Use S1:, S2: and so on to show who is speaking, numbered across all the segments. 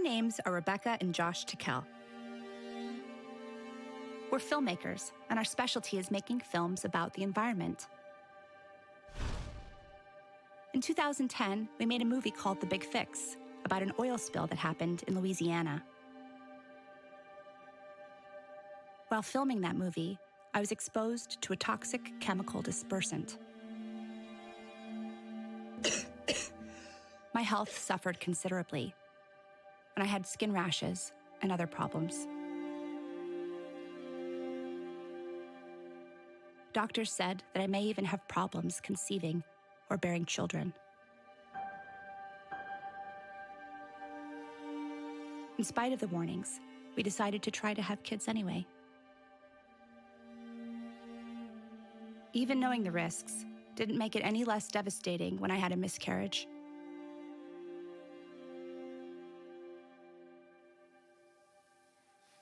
S1: names are Rebecca and Josh Tickell. We're filmmakers, and our specialty is making films about the environment. In 2010, we made a movie called The Big Fix about an oil spill that happened in Louisiana. While filming that movie, I was exposed to a toxic chemical dispersant. My health suffered considerably, and I had skin rashes and other problems. Doctors said that I may even have problems conceiving or bearing children. In spite of the warnings, we decided to try to have kids anyway. Even knowing the risks didn't make it any less devastating when I had a miscarriage.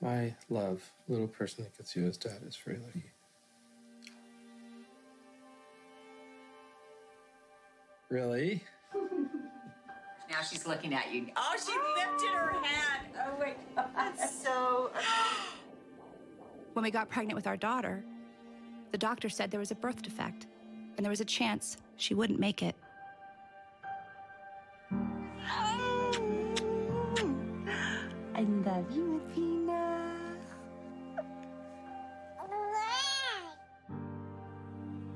S2: My love, little person that gets you as dad is very lucky. Really?
S3: Now she's looking at you. Oh, she lifted her hand. Oh my God. That's so...
S1: When we got pregnant with our daughter, the doctor said there was a birth defect, and there was a chance she wouldn't make it.
S3: I love you, Athena.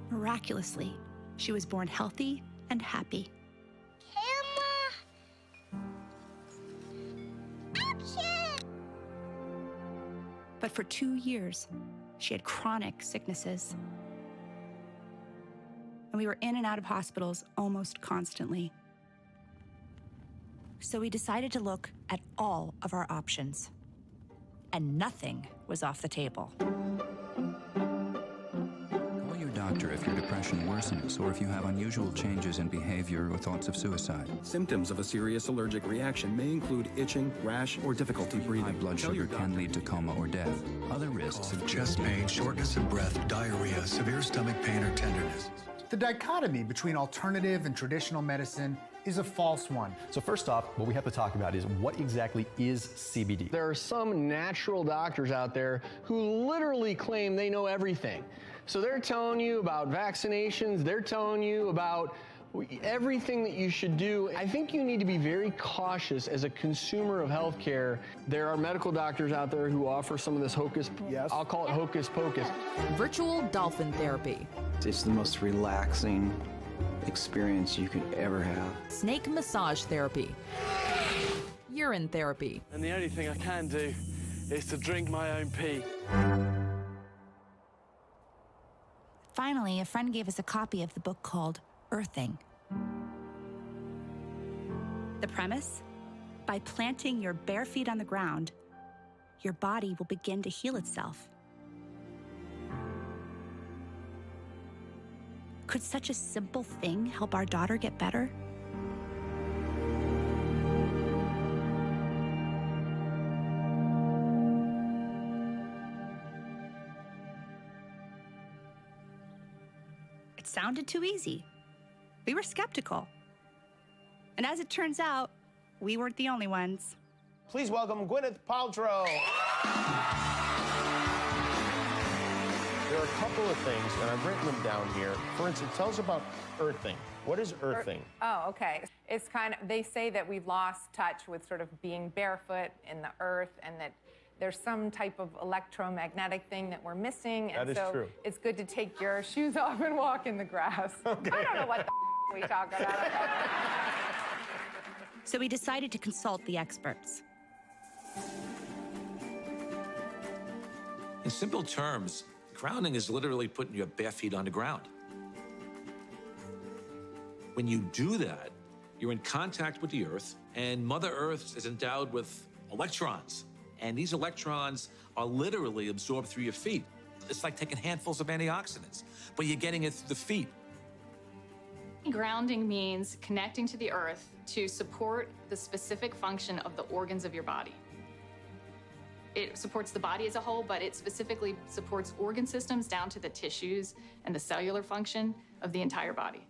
S1: Miraculously, she was born healthy and happy.
S4: Camera! Action!
S1: But for 2 years, she had chronic sicknesses. And we were in and out of hospitals almost constantly. So we decided to look at all of our options. And nothing was off the table.
S5: Call your doctor if your depression worsens or if you have unusual changes in behavior or thoughts of suicide.
S6: Symptoms of a serious allergic reaction may include itching, rash, or difficulty breathing.
S5: High blood sugar can lead to coma or death. Other risks
S7: of chest pain, shortness of breath, diarrhea, severe stomach pain, or tenderness.
S8: The dichotomy between alternative and traditional medicine is a false one.
S9: So first off, what we have to talk about is what exactly is CBD.
S10: There are some natural doctors out there who literally claim they know everything. So they're telling you about vaccinations, they're telling you about everything that you should do. I think you need to be very cautious as a consumer of healthcare. There are medical doctors out there who offer some of this I'll call it hocus pocus.
S11: Virtual dolphin therapy.
S12: It's the most relaxing experience you could ever have.
S11: Snake massage therapy. Urine therapy.
S13: And the only thing I can do is to drink my own pee.
S1: Finally, a friend gave us a copy of the book called Earthing. The premise? By planting your bare feet on the ground, your body will begin to heal itself. Could such a simple thing help our daughter get better? It sounded too easy. We were skeptical. And as it turns out, we weren't the only ones.
S14: Please welcome Gwyneth Paltrow. There are a couple of things, and I've written them down here. For instance, tell us about earthing. What is earthing?
S15: Oh, okay. It's they say that we've lost touch with sort of being barefoot in the earth, and that there's some type of electromagnetic thing that we're missing. And
S14: that is true.
S15: It's good to take your shoes off and walk in the grass. Okay. I don't know what the we talk about.
S1: So we decided to consult the experts.
S16: In simple terms, grounding is literally putting your bare feet on the ground. When you do that, you're in contact with the Earth, and Mother Earth is endowed with electrons. And these electrons are literally absorbed through your feet. It's like taking handfuls of antioxidants, but you're getting it through the feet.
S17: Grounding means connecting to the earth to support the specific function of the organs of your body. It supports the body as a whole, but it specifically supports organ systems down to the tissues and the cellular function of the entire body.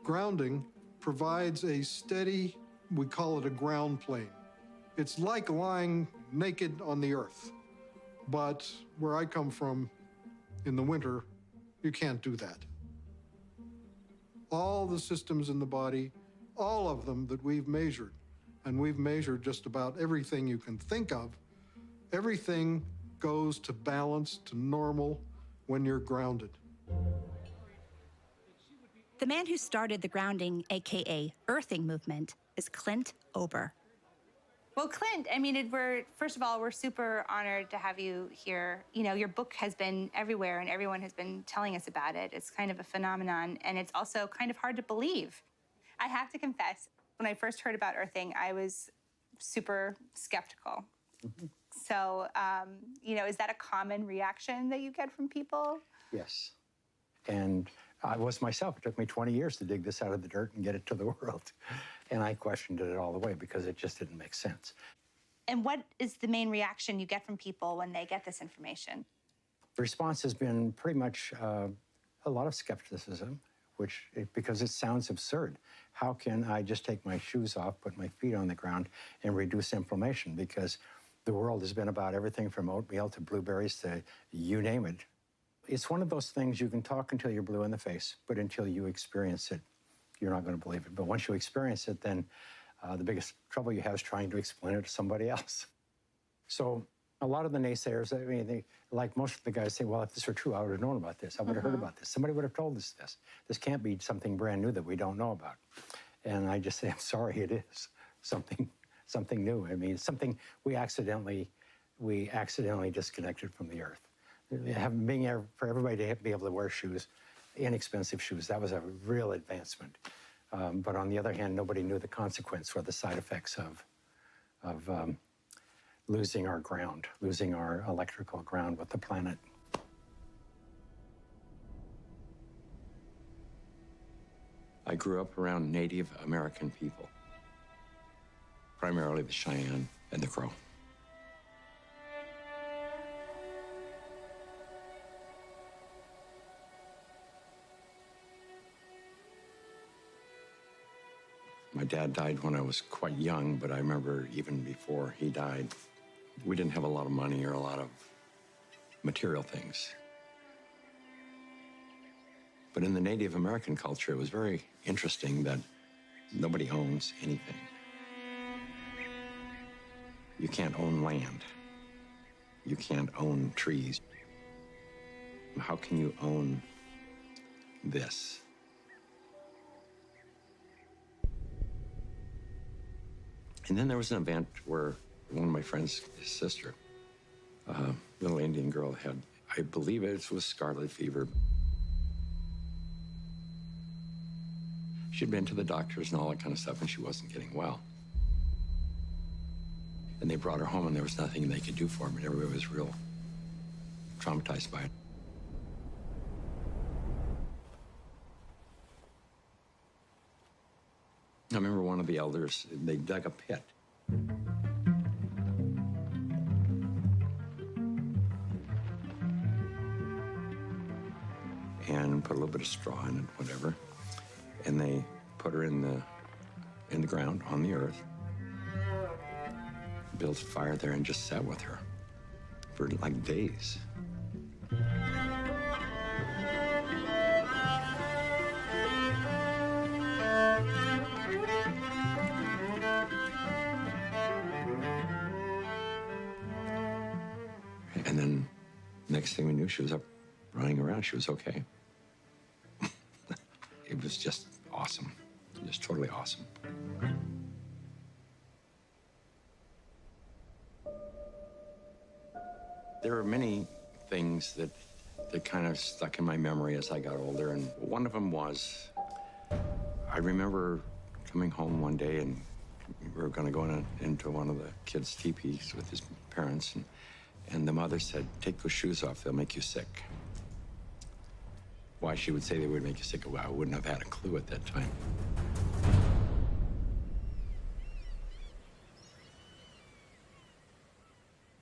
S18: Grounding provides a steady we call it a ground plane. It's like lying naked on the earth. But where I come from, in the winter, you can't do that. All the systems in the body, all of them that we've measured, and we've measured just about everything you can think of, everything goes to balance, to normal, when you're grounded.
S1: The man who started the grounding, AKA earthing movement, is Clint Ober.
S19: Well, Clint, I mean, first of all, we're super honored to have you here. You know, your book has been everywhere and everyone has been telling us about it. It's kind of a phenomenon, and it's also kind of hard to believe. I have to confess, when I first heard about earthing, I was super skeptical.
S20: Mm-hmm.
S19: So, you know, is that a common reaction that you get from people?
S20: Yes. And I was myself. It took me 20 years to dig this out of the dirt and get it to the world. And I questioned it all the way because it just didn't make sense.
S19: And what is the main reaction you get from people when they get this information?
S20: The response has been pretty much a lot of skepticism, because it sounds absurd. How can I just take my shoes off, put my feet on the ground, and reduce inflammation? Because the world has been about everything from oatmeal to blueberries to you name it. It's one of those things you can talk until you're blue in the face, but until you experience it, you're not going to believe it. But once you experience it, then the biggest trouble you have is trying to explain it to somebody else. So a lot of the naysayers, I mean, like most of the guys say, well, if this were true, I would have known about this. I would have heard about this. Somebody would have told us this. This can't be something brand new that we don't know about. And I just say, I'm sorry, it is something new. I mean, it's something we accidentally disconnected from the earth. For everybody to be able to wear shoes, inexpensive shoes, that was a real advancement. But on the other hand, nobody knew the consequence or the side effects of losing our ground, losing our electrical ground with the planet.
S21: I grew up around Native American people, primarily the Cheyenne and the Crow. My dad died when I was quite young, but I remember even before he died, we didn't have a lot of money or a lot of material things. But in the Native American culture, it was very interesting that nobody owns anything. You can't own land. You can't own trees. How can you own this? And then there was an event where one of my friends, his sister, a little Indian girl, had, I believe it was scarlet fever. She'd been to the doctors and all that kind of stuff, and she wasn't getting well. And they brought her home, and there was nothing they could do for her, and everybody was real traumatized by it. I remember one of the elders, they dug a pit. And put a little bit of straw in it, whatever. And they put her in the ground, on the earth. Built a fire there and just sat with her for like days. And then next thing we knew, she was up running around. She was okay. It was just awesome. Just totally awesome. There were many things that kind of stuck in my memory as I got older, and one of them was, I remember coming home one day, and we were going to go into one of the kids' teepees with his parents, and the mother said, "Take those shoes off, they'll make you sick." Why she would say they would make you sick, well, I wouldn't have had a clue at that time.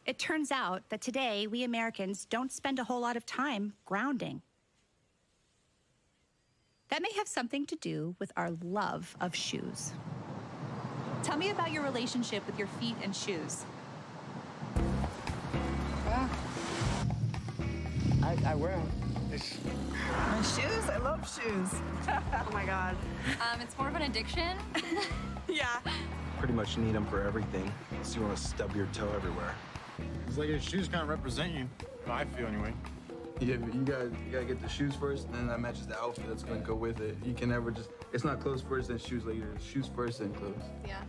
S1: It turns out that today, we Americans don't spend a whole lot of time grounding. That may have something to do with our love of shoes.
S19: Tell me about your relationship with your feet and shoes.
S2: I wear them.
S22: My shoes? I love shoes. Oh my God.
S23: It's more of an addiction.
S22: Yeah.
S24: Pretty much need them for everything. So you want to stub your toe everywhere.
S25: It's like your shoes kind of represent you. I feel anyway.
S26: Yeah, but you gotta get the shoes first, and then that matches the outfit that's gonna go with it. You can never just, it's not clothes first, then shoes later. It's shoes first, then clothes.
S23: Yeah.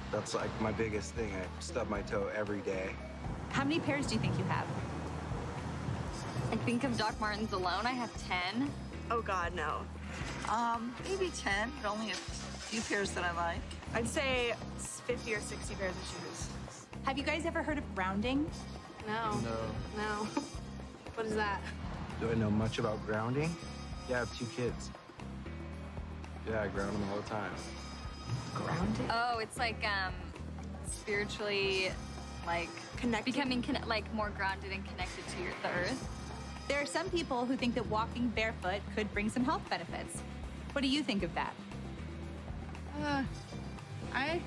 S24: That's like my biggest thing. I stub my toe every day.
S19: How many pairs do you think you have?
S23: I think of Doc Martens alone, I have 10.
S22: Oh God, no. Maybe 10, but only a few pairs that I like. I'd say 50 or 60 pairs of shoes.
S19: Have you guys ever heard of grounding?
S23: No. No. What is that?
S24: Do I know much about grounding? Yeah, I have 2 kids. Yeah, I ground them all the time.
S23: Grounding? Oh, it's like spiritually, like becoming like more grounded and connected to the earth.
S19: There are some people who think that walking barefoot could bring some health benefits. What do you think of that?
S22: I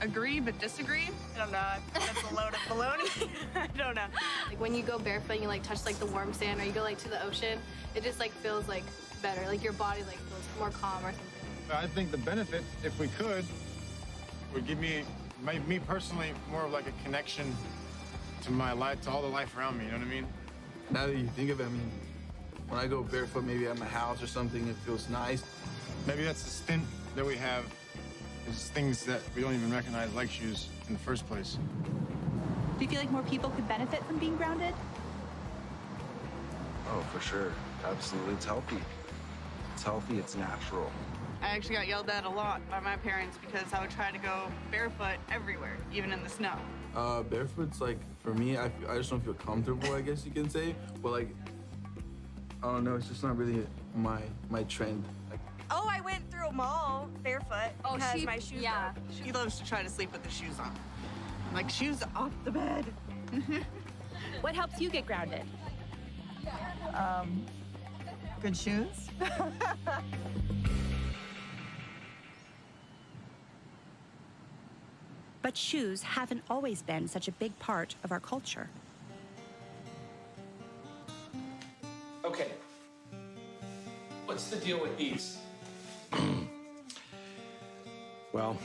S22: agree but disagree. I don't know. That's a load of baloney. I don't know.
S23: Like when you go barefoot and you like touch like the warm sand or you go like to the ocean, it just like feels like better. Like your body like feels more calm or something.
S25: I think the benefit, if we could, would give me personally more of like a connection to my life, to all the life around me. You know what I mean?
S26: Now that you think of it, I mean, when I go barefoot, maybe at my house or something, it feels nice.
S25: Maybe that's the stint that we have, is things that we don't even recognize like shoes in the first place.
S19: Do you feel like more people could benefit from being grounded?
S24: Oh, for sure. Absolutely. It's healthy. It's healthy. It's natural.
S22: I actually got yelled at a lot by my parents because I would try to go barefoot everywhere, even in the snow.
S26: Barefoot's like, for me, I just don't feel comfortable, I guess you can say. But like, I don't know, it's just not really my trend. Like,
S22: Oh, I went through a mall barefoot because my shoes
S23: yeah.
S22: broke. She loves to try to sleep with the shoes on. Like, shoes off the bed.
S19: What helps you get grounded?
S22: Good shoes.
S1: But shoes haven't always been such a big part of our culture.
S16: Okay. What's the deal with these?
S21: Well,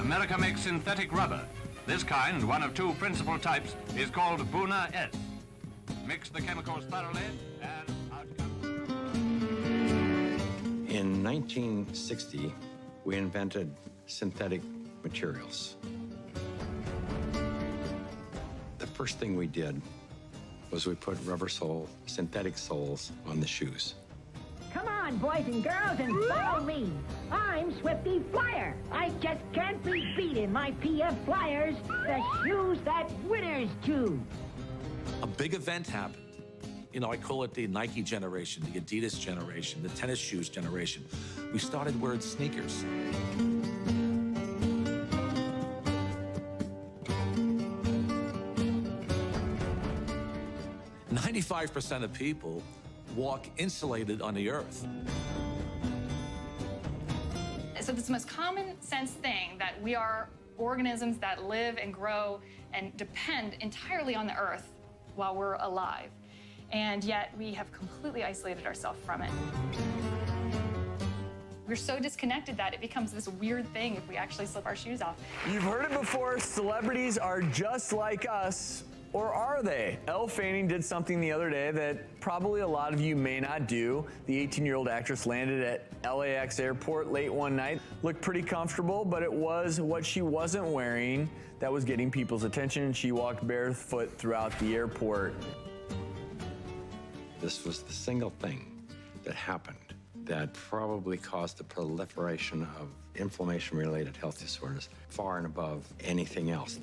S27: America makes synthetic rubber. This kind, one of 2 principal types, is called Buna S. Mix the chemicals thoroughly and out comes...
S21: in 1960, we invented synthetic materials. The first thing we did was we put synthetic soles on the shoes.
S28: Come on, boys and girls, and follow me. I'm Swifty Flyer. I just can't be beat in my PF Flyers, the shoes that winners choose.
S16: A big event happened. You know, I call it the Nike generation, the Adidas generation, the tennis shoes generation. We started wearing sneakers. "95% of people walk insulated on the earth."
S17: So it's the most common sense thing that we are organisms that live and grow and depend entirely on the earth while we're alive. And yet we have completely isolated ourselves from it. We're so disconnected that it becomes this weird thing if we actually slip our shoes off.
S10: You've heard it before, celebrities are just like us. Or are they? Elle Fanning did something the other day that probably a lot of you may not do. The 18-year-old actress landed at LAX airport late one night. Looked pretty comfortable, but it was what she wasn't wearing that was getting people's attention. She walked barefoot throughout the airport.
S21: This was the single thing that happened that probably caused the proliferation of inflammation-related health disorders far and above anything else.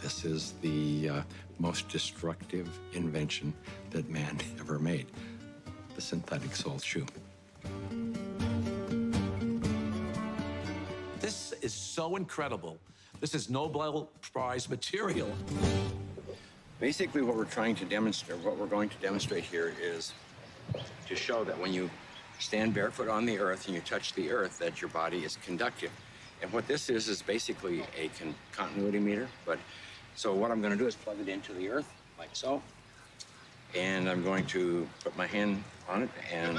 S21: This is the most destructive invention that man ever made, the synthetic sole shoe.
S16: This is so incredible. This is Nobel Prize material.
S21: Basically, what we're trying to demonstrate, what we're going to demonstrate here is to show that when you stand barefoot on the earth and you touch the earth, that your body is conductive. And what this is basically a continuity meter. So what I'm going to do is plug it into the earth, like so. And I'm going to put my hand on it, and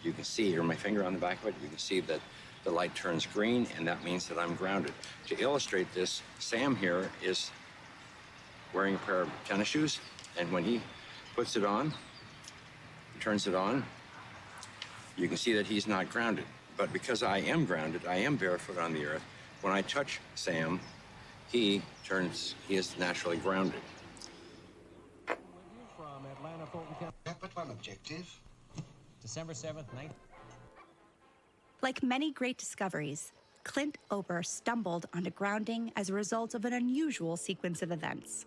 S21: you can see, or my finger on the back of it, you can see that the light turns green, and that means that I'm grounded. To illustrate this, Sam here is wearing a pair of tennis shoes, and when he puts it on, turns it on, you can see that he's not grounded. But because I am grounded, I am barefoot on the earth, when I touch Sam, he is naturally grounded.
S2: But one objective. December 7th, 19...
S1: Like many great discoveries, Clint Ober stumbled onto grounding as a result of an unusual sequence of events.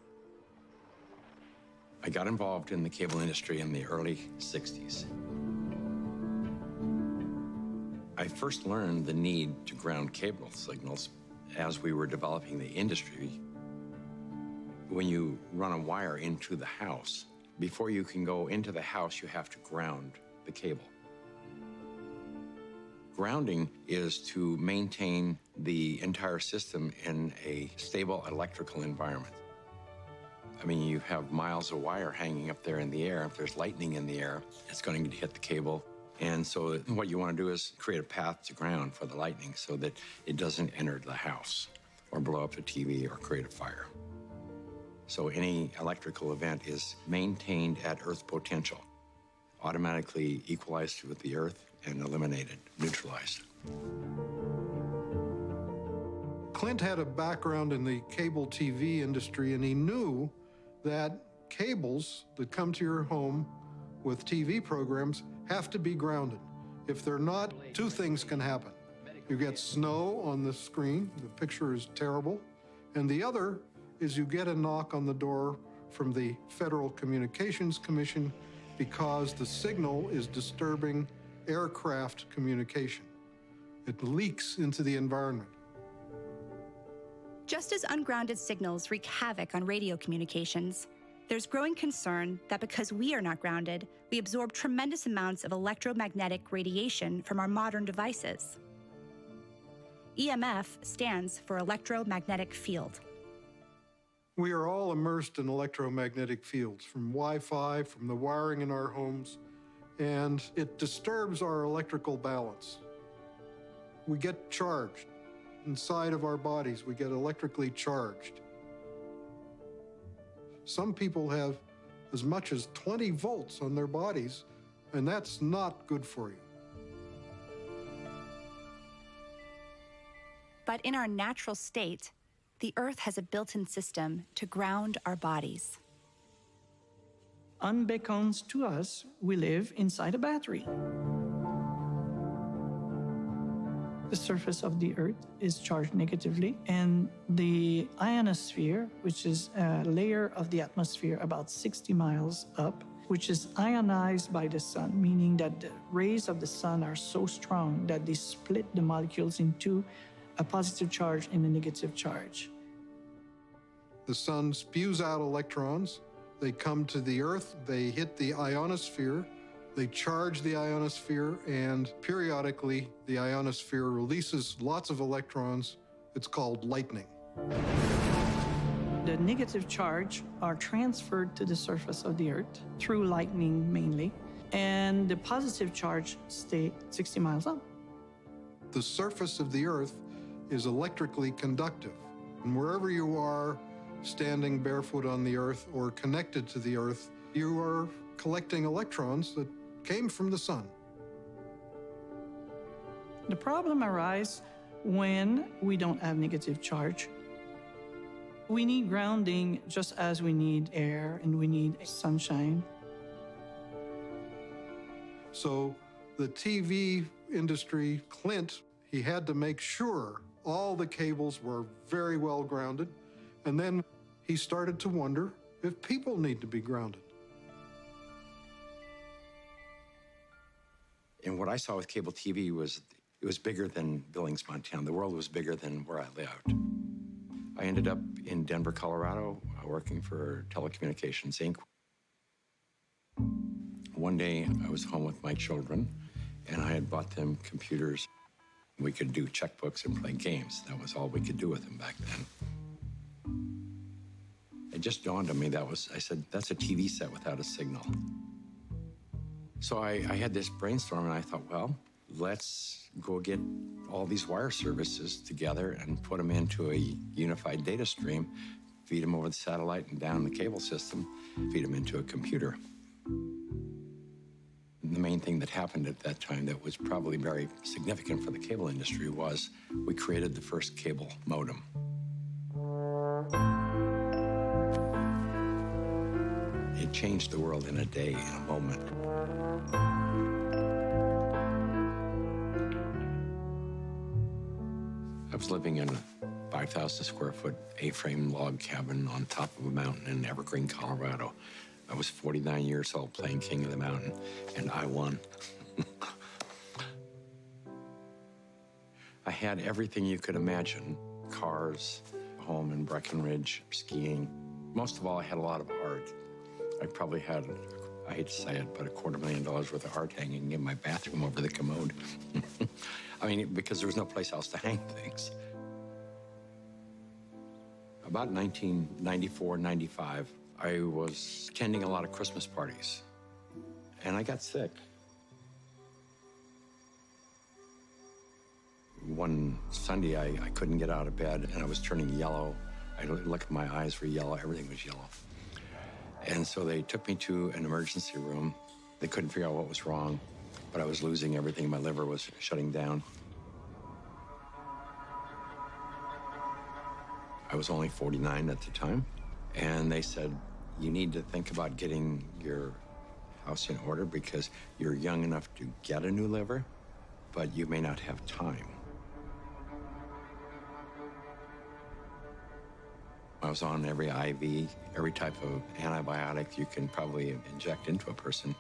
S21: I got involved in the cable industry in the early 60s. I first learned the need to ground cable signals as we were developing the industry. When you run a wire into the house, before you can go into the house, you have to ground the cable. Grounding is to maintain the entire system in a stable electrical environment. I mean, you have miles of wire hanging up there in the air. If there's lightning in the air, it's going to hit the cable. And so what you want to do is create a path to ground for the lightning so that it doesn't enter the house or blow up the TV or create a fire. So any electrical event is maintained at Earth potential, automatically equalized with the Earth and eliminated, neutralized.
S18: Clint had a background in the cable TV industry, and he knew that cables that come to your home with TV programs have to be grounded. If they're not, two things can happen. You get snow on the screen, the picture is terrible, and the other is you get a knock on the door from the Federal Communications Commission because the signal is disturbing aircraft communication. It leaks into the environment.
S1: Just as ungrounded signals wreak havoc on radio communications, there's growing concern that because we are not grounded, we absorb tremendous amounts of electromagnetic radiation from our modern devices. EMF stands for electromagnetic field.
S18: We are all immersed in electromagnetic fields, from Wi-Fi, from the wiring in our homes, and it disturbs our electrical balance. We get charged. Inside of our bodies, we get electrically charged. Some people have as much as 20 volts on their bodies, and that's not good for you.
S1: But in our natural state, the Earth has a built-in system to ground our bodies.
S3: Unbeknownst to us, we live inside a battery. The surface of the Earth is charged negatively, and the ionosphere, which is a layer of the atmosphere about 60 miles up, which is ionized by the sun, meaning that the rays of the sun are so strong that they split the molecules into a positive charge and a negative charge.
S18: The sun spews out electrons. They come to the Earth, they hit the ionosphere, they charge the ionosphere, and periodically the ionosphere releases lots of electrons. It's called lightning.
S3: The negative charge are transferred to the surface of the Earth through lightning mainly, and the positive charge stay 60 miles up.
S18: The surface of the Earth is electrically conductive, and wherever you are, standing barefoot on the Earth or connected to the Earth, you are collecting electrons that came from the sun.
S3: The problem arises when we don't have negative charge. We need grounding just as we need air and we need sunshine.
S18: So the TV industry, Clint, he had to make sure all the cables were very well grounded. And then he started to wonder if people need to be grounded.
S21: And what I saw with cable TV was, it was bigger than Billings, Montana. The world was bigger than where I lived. I ended up in Denver, Colorado, working for Telecommunications Inc. One day, I was home with my children, and I had bought them computers. We could do checkbooks and play games. That was all we could do with them back then. It just dawned on me I said, that's a TV set without a signal. So I had this brainstorm, and I thought, well, let's go get all these wire services together and put them into a unified data stream, feed them over the satellite and down the cable system, feed them into a computer. The main thing that happened at that time that was probably very significant for the cable industry was we created the first cable modem. It changed the world in a day, in a moment. I was living in a 5,000 square foot A-frame log cabin on top of a mountain in Evergreen, Colorado. I was 49 years old playing King of the Mountain, and I won. I had everything you could imagine. Cars, a home in Breckenridge, skiing. Most of all, I had a lot of art. I probably had, I hate to say it, but $250,000 worth of art hanging in my bathroom over the commode. I mean, because there was no place else to hang things. About 1994, 95, I was attending a lot of Christmas parties, and I got sick. One Sunday, I couldn't get out of bed, and I was turning yellow. I looked at my eyes were yellow, everything was yellow. And so they took me to an emergency room. They couldn't figure out what was wrong, but I was losing everything. My liver was shutting down. I was only 49 at the time, and they said, you need to think about getting your house in order because you're young enough to get a new liver, but you may not have time. I was on every IV, every type of antibiotic you can probably inject into a person.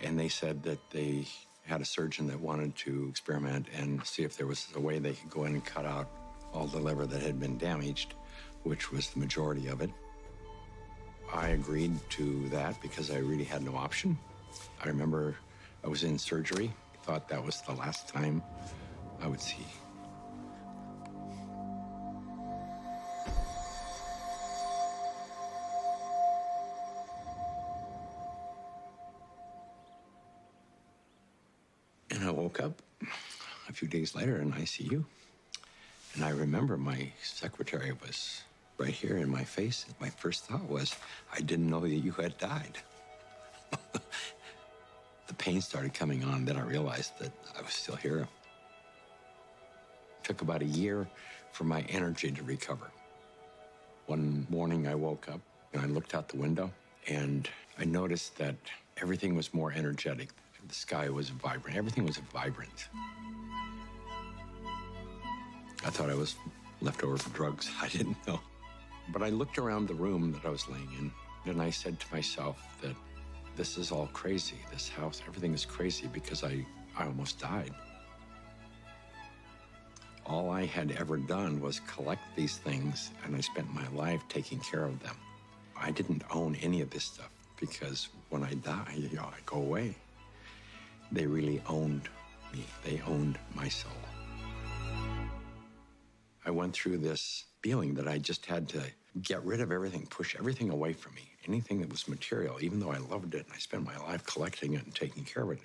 S21: And they said that they had a surgeon that wanted to experiment and see if there was a way they could go in and cut out all the liver that had been damaged, which was the majority of it. I agreed to that because I really had no option. I remember I was in surgery, thought that was the last time I would see. And I woke up a few days later in ICU. And I remember my secretary was right here in my face. My first thought was, I didn't know that you had died. The pain started coming on, then I realized that I was still here. It took about a year for my energy to recover. One morning I woke up and I looked out the window and I noticed that everything was more energetic. The sky was vibrant, everything was vibrant. I thought I was left over for drugs, I didn't know. But I looked around the room that I was laying in, and I said to myself that this is all crazy. This house, everything is crazy because I almost died. All I had ever done was collect these things, and I spent my life taking care of them. I didn't own any of this stuff because when I die, I go away. They really owned me. They owned my soul. I went through this feeling that I just had to get rid of everything, push everything away from me. Anything that was material, even though I loved it and I spent my life collecting it and taking care of it,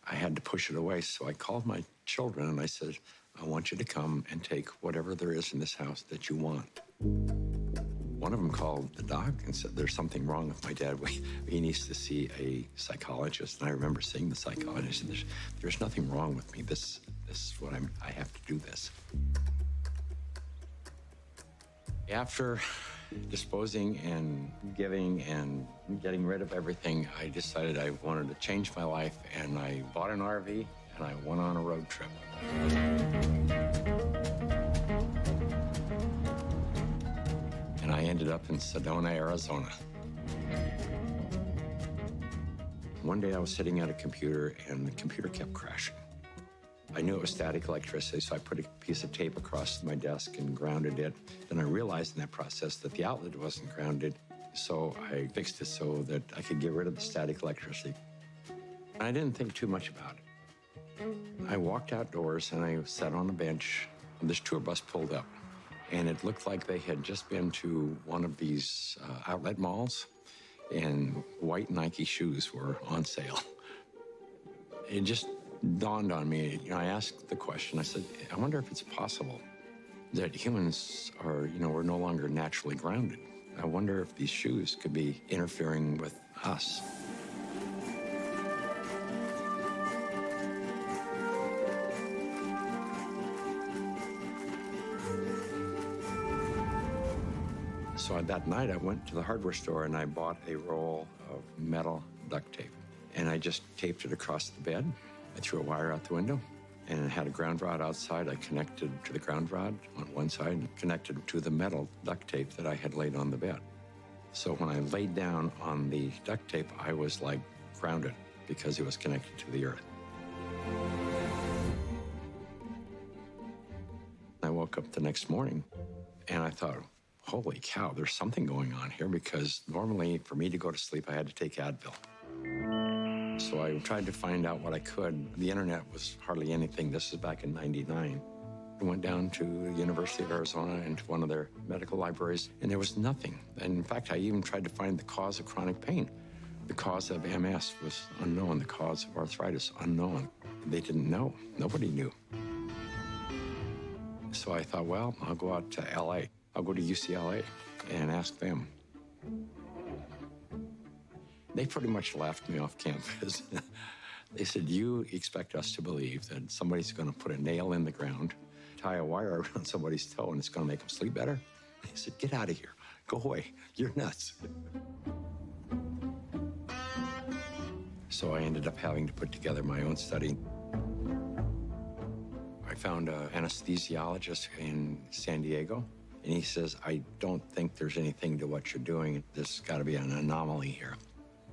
S21: I had to push it away. So I called my children and I said, I want you to come and take whatever there is in this house that you want. One of them called the doc and said, there's something wrong with my dad. He needs to see a psychologist. And I remember seeing the psychologist and there's nothing wrong with me. This is what I have to do this. After disposing and giving and getting rid of everything, I decided I wanted to change my life, and I bought an RV and I went on a road trip. And I ended up in Sedona, Arizona. One day I was sitting at a computer and the computer kept crashing. I knew it was static electricity, so I put a piece of tape across my desk and grounded it. Then I realized in that process that the outlet wasn't grounded, so I fixed it so that I could get rid of the static electricity. I didn't think too much about it. I walked outdoors and I sat on a bench. This tour bus pulled up, and it looked like they had just been to one of these outlet malls, and white Nike shoes were on sale. It just dawned on me. I asked the question. I said, I wonder if it's possible that humans are, we're no longer naturally grounded. I wonder if these shoes could be interfering with us. So that night I went to the hardware store and I bought a roll of metal duct tape. And I just taped it across the bed. I threw a wire out the window and it had a ground rod outside. I connected to the ground rod on one side and connected to the metal duct tape that I had laid on the bed. So when I laid down on the duct tape, I was like grounded because it was connected to the earth. I woke up the next morning and I thought, holy cow, there's something going on here, because normally for me to go to sleep, I had to take Advil. So I tried to find out what I could. The internet was hardly anything. This is back in '99. I went down to the University of Arizona and to one of their medical libraries, and there was nothing. And in fact, I even tried to find the cause of chronic pain. The cause of MS was unknown. The cause of arthritis, unknown. They didn't know. Nobody knew. So I thought, well, I'll go out to LA. I'll go to UCLA and ask them. They pretty much laughed me off campus. They said, you expect us to believe that somebody's going to put a nail in the ground, tie a wire around somebody's toe, and it's going to make them sleep better? They said, get out of here. Go away. You're nuts. So I ended up having to put together my own study. I found an anesthesiologist in San Diego. And he says, I don't think there's anything to what you're doing. There's got to be an anomaly here.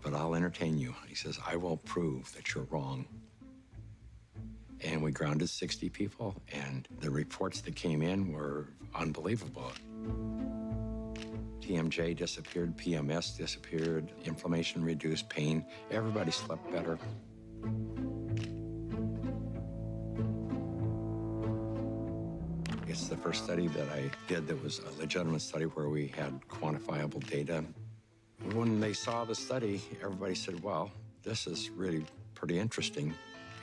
S21: But I'll entertain you. He says, I will prove that you're wrong. And we grounded 60 people, and the reports that came in were unbelievable. TMJ disappeared, PMS disappeared, inflammation reduced, pain. Everybody slept better. It's the first study that I did that was a legitimate study where we had quantifiable data. When they saw the study, everybody said, well, this is really pretty interesting.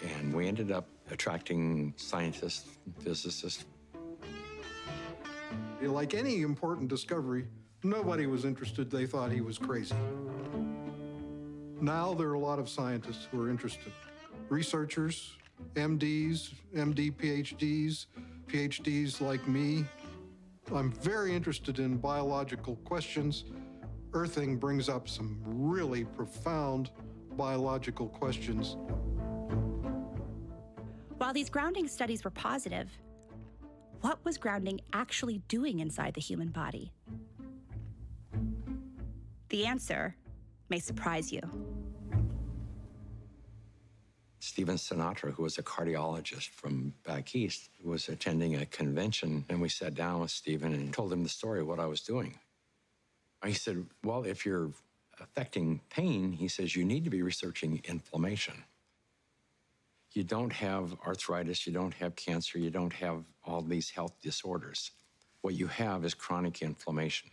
S21: And we ended up attracting scientists, physicists.
S18: Like any important discovery, nobody was interested. They thought he was crazy. Now there are a lot of scientists who are interested. Researchers, MDs, MD PhDs, PhDs like me. I'm very interested in biological questions. Earthing brings up some really profound biological questions.
S1: While these grounding studies were positive, what was grounding actually doing inside the human body? The answer may surprise you.
S21: Stephen Sinatra, who was a cardiologist from back east, was attending a convention, and we sat down with Stephen and told him the story of what I was doing. He said, well, if you're affecting pain, he says, you need to be researching inflammation. You don't have arthritis, you don't have cancer, you don't have all these health disorders. What you have is chronic inflammation.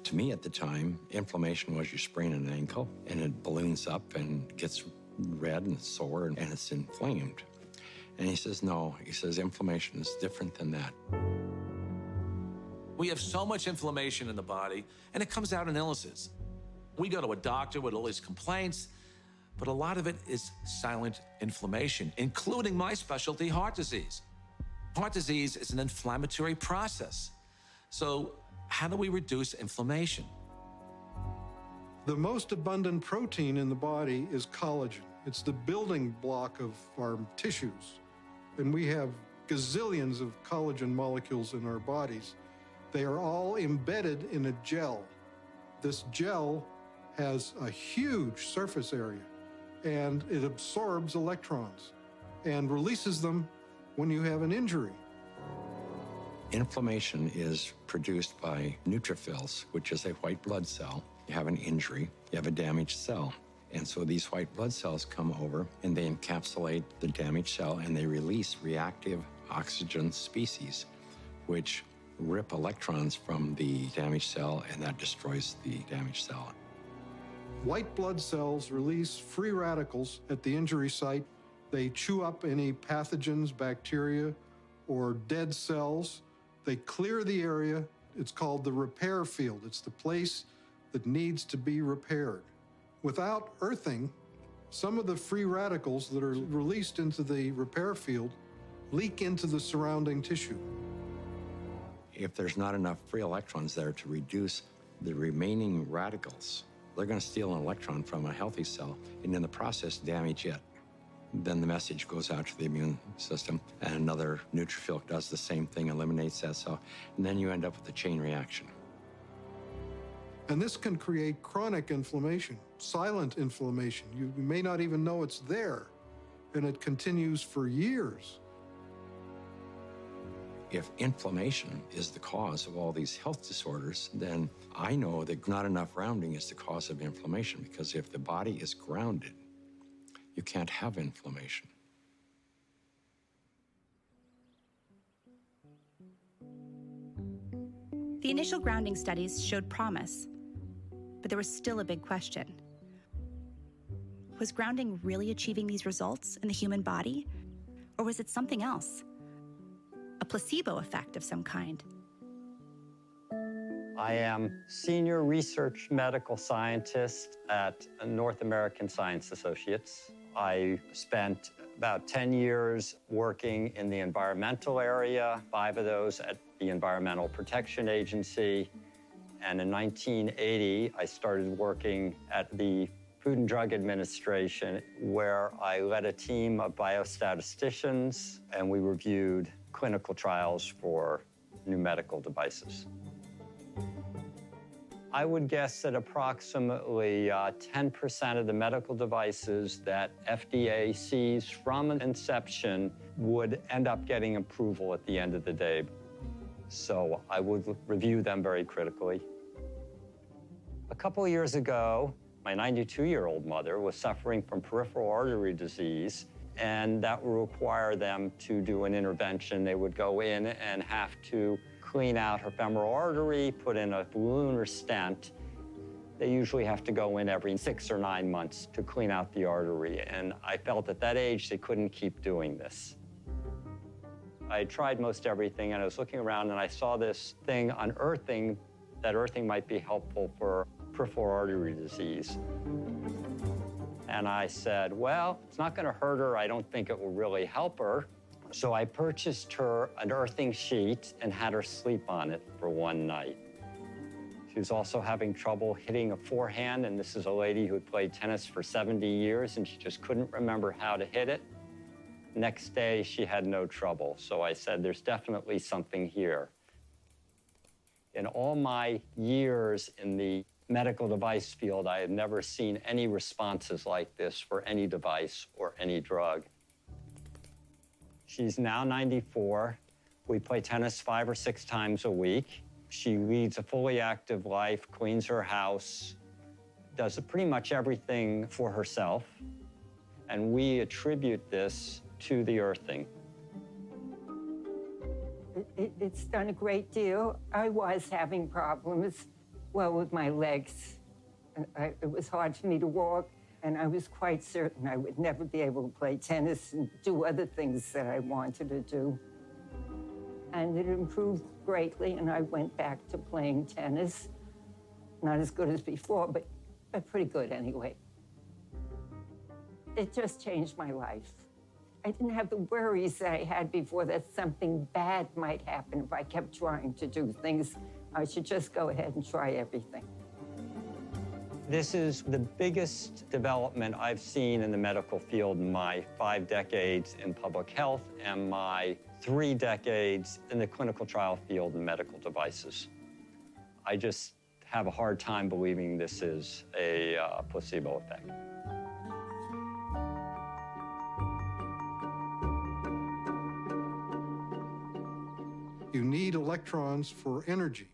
S21: To me at the time, inflammation was you sprain an ankle and it balloons up and gets red and sore and it's inflamed. And he says, no, he says, inflammation is different than that.
S16: We have so much inflammation in the body, and it comes out in illnesses. We go to a doctor with all these complaints, but a lot of it is silent inflammation, including my specialty, heart disease. Heart disease is an inflammatory process. So how do we reduce inflammation?
S18: The most abundant protein in the body is collagen. It's the building block of our tissues. And we have gazillions of collagen molecules in our bodies. They are all embedded in a gel. This gel has a huge surface area, and it absorbs electrons. and releases them when you have an injury.
S21: Inflammation is produced by neutrophils, which is a white blood cell. You have an injury, you have a damaged cell. And so these white blood cells come over and they encapsulate the damaged cell and they release reactive oxygen species, which rip electrons from the damaged cell, and that destroys the damaged cell.
S18: White blood cells release free radicals at the injury site. They chew up any pathogens, bacteria, or dead cells. They clear the area. It's called the repair field. It's the place that needs to be repaired. Without earthing, some of the free radicals that are released into the repair field leak into the surrounding tissue.
S21: If there's not enough free electrons there to reduce the remaining radicals, they're going to steal an electron from a healthy cell and in the process damage it. Then the message goes out to the immune system and another neutrophil does the same thing, eliminates that cell, and then you end up with a chain reaction.
S18: And this can create chronic inflammation, silent inflammation. You may not even know it's there, and it continues for years.
S21: If inflammation is the cause of all these health disorders, then I know that not enough grounding is the cause of inflammation, because if the body is grounded, you can't have inflammation.
S1: The initial grounding studies showed promise, but there was still a big question. Was grounding really achieving these results in the human body, or was it something else? A placebo effect of some kind?
S4: I am Senior Research Medical Scientist at North American Science Associates. I spent about 10 years working in the environmental area, 5 of those at the Environmental Protection Agency. And in 1980, I started working at the Food and Drug Administration, where I led a team of biostatisticians, and we reviewed clinical trials for new medical devices. I would guess that approximately 10% of the medical devices that FDA sees from inception would end up getting approval at the end of the day. So I would review them very critically. A couple of years ago, my 92-year-old mother was suffering from peripheral artery disease, and that would require them to do an intervention. They would go in and have to clean out her femoral artery, put in a balloon or stent. They usually have to go in every 6 or 9 months to clean out the artery. And I felt at that age they couldn't keep doing this. I tried most everything, and I was looking around and I saw this thing on earthing, that earthing might be helpful for peripheral artery disease. And I said, well, it's not going to hurt her. I don't think it will really help her. So I purchased her an earthing sheet and had her sleep on it for one night. She was also having trouble hitting a forehand, and this is a lady who had played tennis for 70 years, and she just couldn't remember how to hit it. Next day, she had no trouble. So I said, there's definitely something here. In all my years in the medical device field, I had never seen any responses like this for any device or any drug. She's now 94. We play tennis 5 or 6 times a week. She leads a fully active life, cleans her house, does pretty much everything for herself. And we attribute this to the earthing.
S5: It's done a great deal. I was having problems, well, with my legs. It was hard for me to walk, and I was quite certain I would never be able to play tennis and do other things that I wanted to do. And it improved greatly, and I went back to playing tennis. Not as good as before, but pretty good anyway. It just changed my life. I didn't have the worries that I had before that something bad might happen if I kept trying to do things. I should just go ahead and try everything.
S4: This is the biggest development I've seen in the medical field in my 5 decades in public health and my 3 decades in the clinical trial field in medical devices. I just have a hard time believing this is a placebo effect.
S18: You need electrons for energy.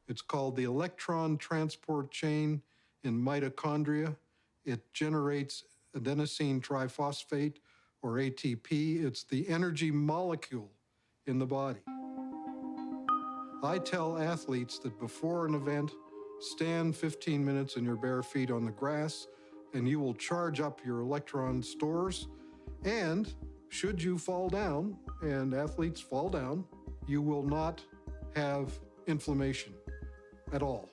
S18: It's called the electron transport chain in mitochondria. It generates adenosine triphosphate, or ATP. It's the energy molecule in the body. I tell athletes that before an event, stand 15 minutes in your bare feet on the grass, and you will charge up your electron stores. And should you fall down, and athletes fall down, you will not have inflammation at all.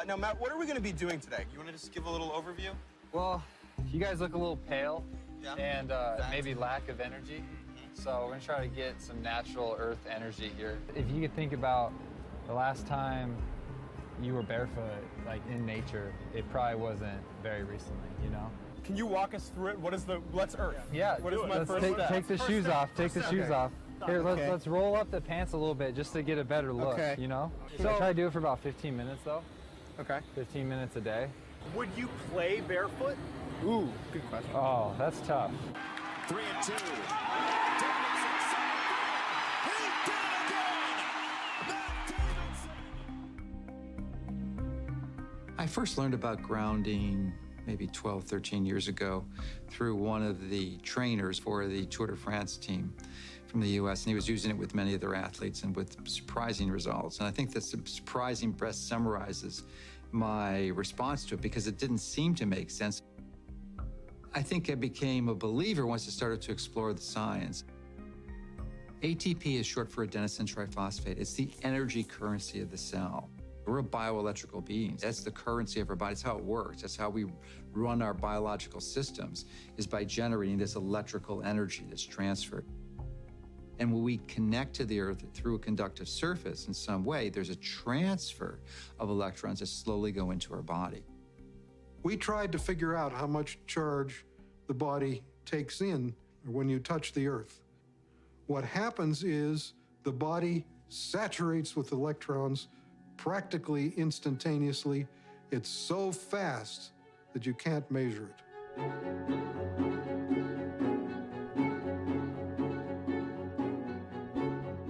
S6: Now, Matt, what are we going to be doing today? You want to just give a little overview?
S7: Well, you guys look a little pale and maybe lack of energy. So we're going to try to get some natural earth energy here. If you could think about the last time you were barefoot, like in nature, it probably wasn't very recently, you know?
S6: Can you walk us through it? What is the, let's earth.
S7: Yeah,
S6: What is my first step?
S7: take the shoes off, take the shoes off. Here,
S6: Okay.
S7: let's roll up the pants a little bit just to get a better look,
S6: Okay.
S7: you know?
S6: So-
S7: So try to do it for about 15 minutes though.
S6: Okay.
S7: 15 minutes a day.
S6: Would you play barefoot? Ooh, good question.
S7: Oh, that's tough.
S8: 3 and 2.
S9: I first learned about grounding maybe 12, 13 years ago through one of the trainers for the Tour de France team from the US, and he was using it with many of their athletes and with surprising results. And I think this surprising best summarizes my response to it because it didn't seem to make sense. I think I became a believer once I started to explore the science. ATP is short for adenosine triphosphate. It's the energy currency of the cell. We're bioelectrical beings. That's the currency of our body. That's how it works. That's how we run our biological systems, is by generating this electrical energy that's transferred. And when we connect to the earth through a conductive surface in some way, there's a transfer of electrons that slowly go into our body.
S18: We tried to figure out how much charge the body takes in when you touch the earth. What happens is the body saturates with electrons practically instantaneously. It's so fast that you can't measure it.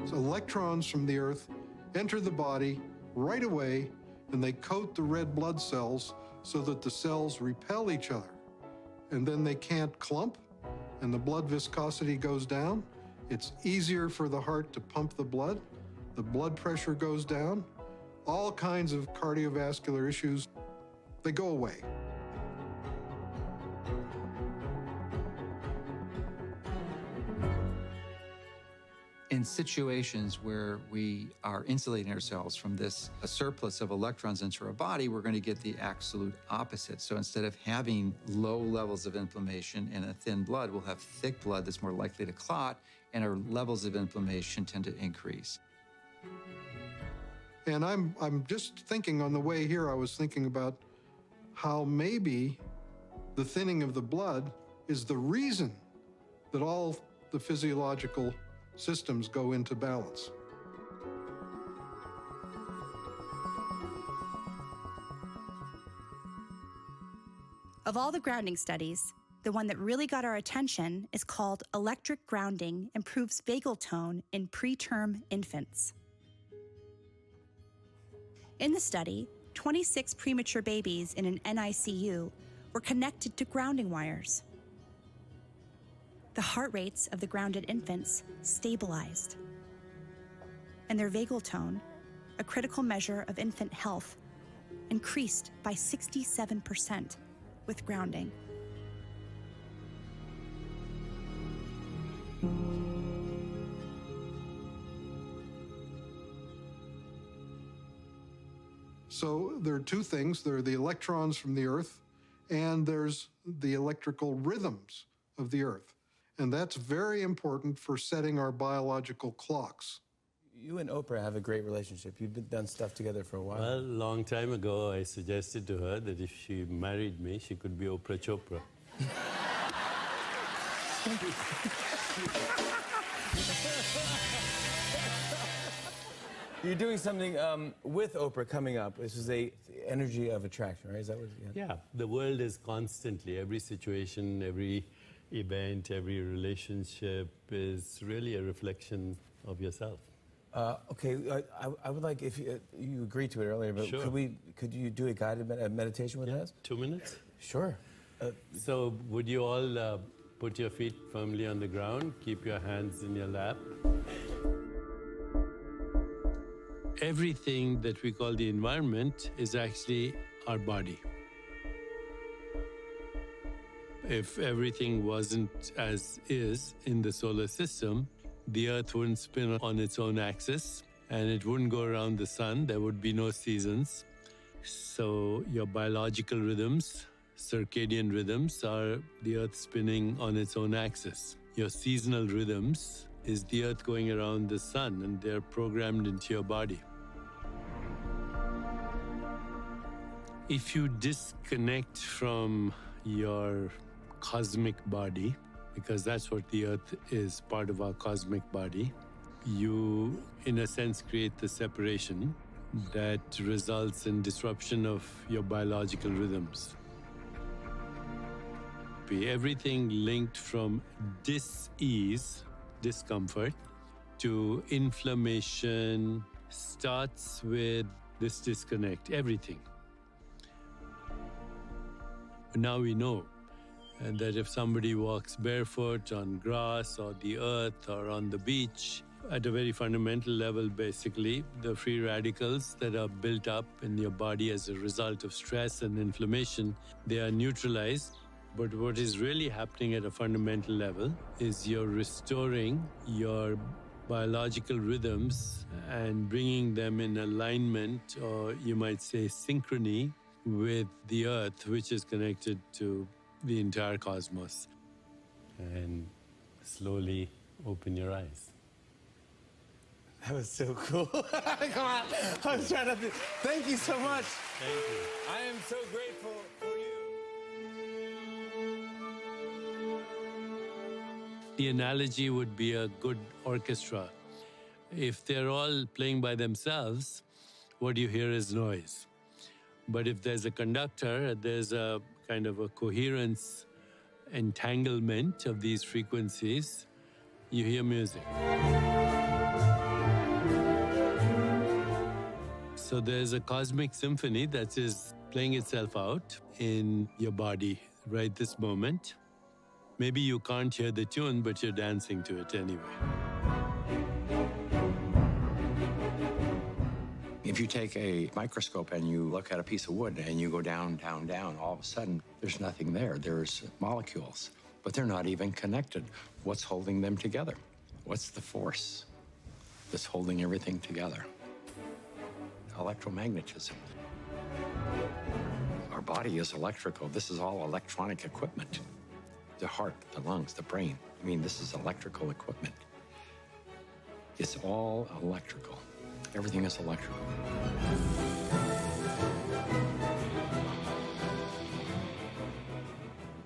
S18: So electrons from the earth enter the body right away, and they coat the red blood cells so that the cells repel each other. And then they can't clump, and the blood viscosity goes down. It's easier for the heart to pump the blood pressure goes down. All kinds of cardiovascular issues, they go away.
S9: In situations where we are insulating ourselves from this a surplus of electrons into our body, we're going to get the absolute opposite. So instead of having low levels of inflammation and a thin blood, we'll have thick blood that's more likely to clot, and our levels of inflammation tend to increase.
S18: And I'm just thinking on the way here, I was thinking about how maybe the thinning of the blood is the reason that all the physiological systems go into balance.
S1: Of all the grounding studies, the one that really got our attention is called Electric Grounding Improves Vagal Tone in Preterm Infants. In the study, 26 premature babies in an NICU were connected to grounding wires. The heart rates of the grounded infants stabilized, and their vagal tone, a critical measure of infant health, increased by 67% with grounding.
S18: So there are two things. There are the electrons from the earth, and there's the electrical rhythms of the earth. And that's very important for setting our biological clocks.
S11: You and Oprah have a great relationship. You've done stuff together for a while.
S12: Well, a long time ago, I suggested to her that if she married me, she could be Oprah Chopra.
S11: You're doing something with Oprah coming up. This is the energy of attraction, right? Is that what?
S12: Yeah, the world is constantly, every situation, every event, every relationship is really a reflection of yourself.
S11: Okay, I would like, if you agreed to it earlier, but
S12: Sure.
S11: could you do a guided meditation with us?
S12: 2 minutes?
S11: Sure.
S12: So would you all put your feet firmly on the ground, keep your hands in your lap? Everything that we call the environment is actually our body. If everything wasn't as is in the solar system, the Earth wouldn't spin on its own axis and it wouldn't go around the sun. There would be no seasons. So your biological rhythms, circadian rhythms, are the Earth spinning on its own axis. Your seasonal rhythms is the Earth going around the sun, and they're programmed into your body. If you disconnect from your cosmic body, because that's what the Earth is, part of our cosmic body, you, in a sense, create the separation that results in disruption of your biological rhythms. Everything linked from dis-ease, discomfort, to inflammation starts with this disconnect, everything. Now we know that if somebody walks barefoot on grass or the earth or on the beach, at a very fundamental level, basically, the free radicals that are built up in your body as a result of stress and inflammation, they are neutralized. But what is really happening at a fundamental level is you're restoring your biological rhythms and bringing them in alignment, or you might say synchrony, with the Earth, which is connected to the entire cosmos. And slowly open your eyes.
S11: That was so cool. Come on. I was trying to... Thank you so much.
S12: Thank you.
S11: I am so grateful for you.
S12: The analogy would be a good orchestra. If they're all playing by themselves, what you hear is noise. But if there's a conductor, there's a kind of a coherence, entanglement of these frequencies, you hear music. So there's a cosmic symphony that is playing itself out in your body right this moment. Maybe you can't hear the tune, but you're dancing to it anyway.
S21: If you take a microscope and you look at a piece of wood and you go down, down, down, all of a sudden, there's nothing there. There's molecules, but they're not even connected. What's holding them together? What's the force that's holding everything together? Electromagnetism. Our body is electrical. This is all electronic equipment. The heart, the lungs, the brain. I mean, this is electrical equipment. It's all electrical. Everything is electrical.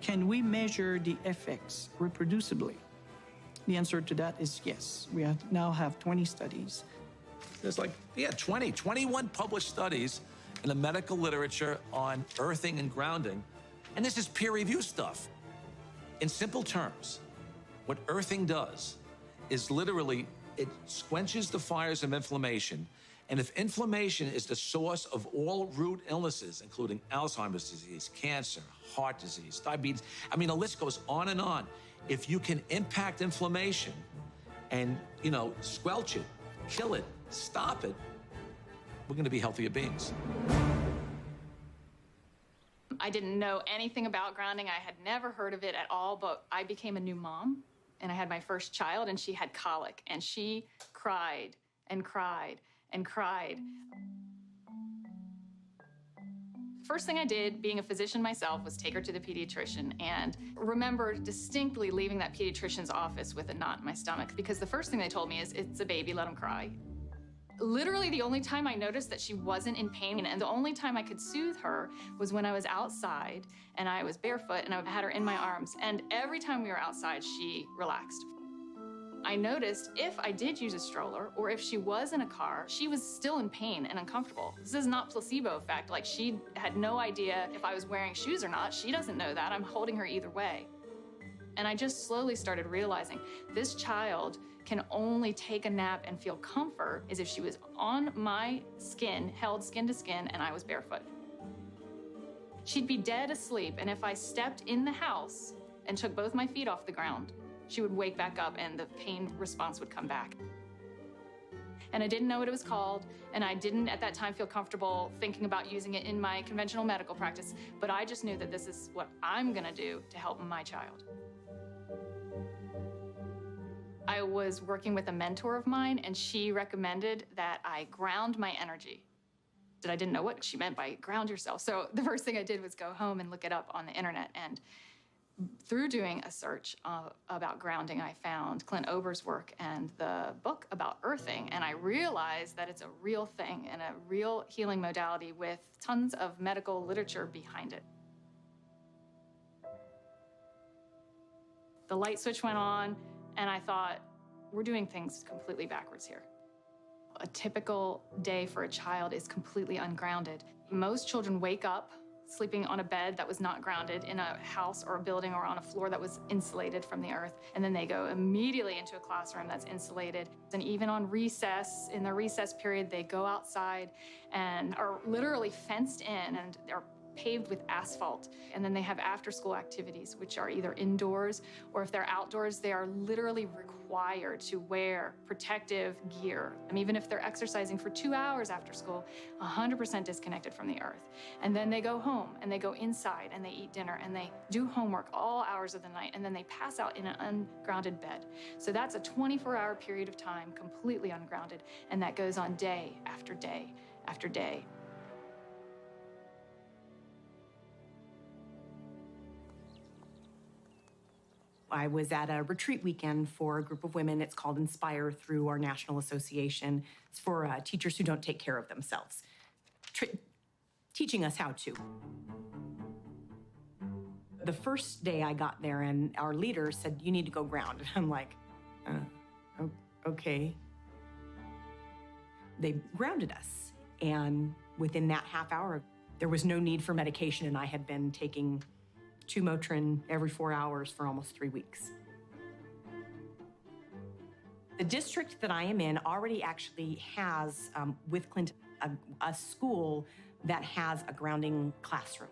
S3: Can we measure the effects reproducibly? The answer to that is yes. We now have 20 studies.
S16: There's 21 published studies in the medical literature on earthing and grounding, and this is peer-reviewed stuff. In simple terms, what earthing does is literally it quenches the fires of inflammation, and if inflammation is the source of all root illnesses, including Alzheimer's disease, cancer, heart disease, diabetes, I mean, the list goes on and on. If you can impact inflammation and, squelch it, kill it, stop it, we're going to be healthier beings.
S17: I didn't know anything about grounding. I had never heard of it at all, but I became a new mom, and I had my first child, and she had colic, and she cried and cried and cried. First thing I did, being a physician myself, was take her to the pediatrician, and remember distinctly leaving that pediatrician's office with a knot in my stomach, because the first thing they told me is, it's a baby, let him cry. Literally the only time I noticed that she wasn't in pain, and the only time I could soothe her was when I was outside and I was barefoot and I had her in my arms. And every time we were outside, she relaxed. I noticed if I did use a stroller or if she was in a car, she was still in pain and uncomfortable. This is not placebo effect. Like, she had no idea if I was wearing shoes or not. She doesn't know that. I'm holding her either way. And I just slowly started realizing this child can only take a nap and feel comfort is if she was on my skin, held skin to skin, and I was barefoot. She'd be dead asleep, and if I stepped in the house and took both my feet off the ground, she would wake back up and the pain response would come back. And I didn't know what it was called, and I didn't at that time feel comfortable thinking about using it in my conventional medical practice, but I just knew that this is what I'm gonna do to help my child. I was working with a mentor of mine, and she recommended that I ground my energy. I didn't know what she meant by ground yourself. So the first thing I did was go home and look it up on the internet. And through doing a search about grounding, I found Clint Ober's work and the book about earthing. And I realized that it's a real thing and a real healing modality with tons of medical literature behind it. The light switch went on, and I thought, we're doing things completely backwards here. A typical day for a child is completely ungrounded. Most children wake up sleeping on a bed that was not grounded in a house or a building or on a floor that was insulated from the earth. And then they go immediately into a classroom that's insulated. And even on recess, in the recess period, they go outside and are literally fenced in and are paved with asphalt. And then they have after-school activities, which are either indoors or if they're outdoors, they are literally required to wear protective gear. And even if they're exercising for 2 hours after school, 100% disconnected from the earth. And then they go home and they go inside and they eat dinner and they do homework all hours of the night, and then they pass out in an ungrounded bed. So that's a 24-hour period of time completely ungrounded, and that goes on day after day after day.
S8: I was at a retreat weekend for a group of women. It's called Inspire through our national association. It's for teachers who don't take care of themselves, teaching us how to. The first day I got there and our leader said, you need to go ground. And I'm like, okay. They grounded us. And within that half hour, there was no need for medication, and I had been taking 2 Motrin every 4 hours for almost 3 weeks. The district that I am in already actually has, with Clint, a school that has a grounding classroom.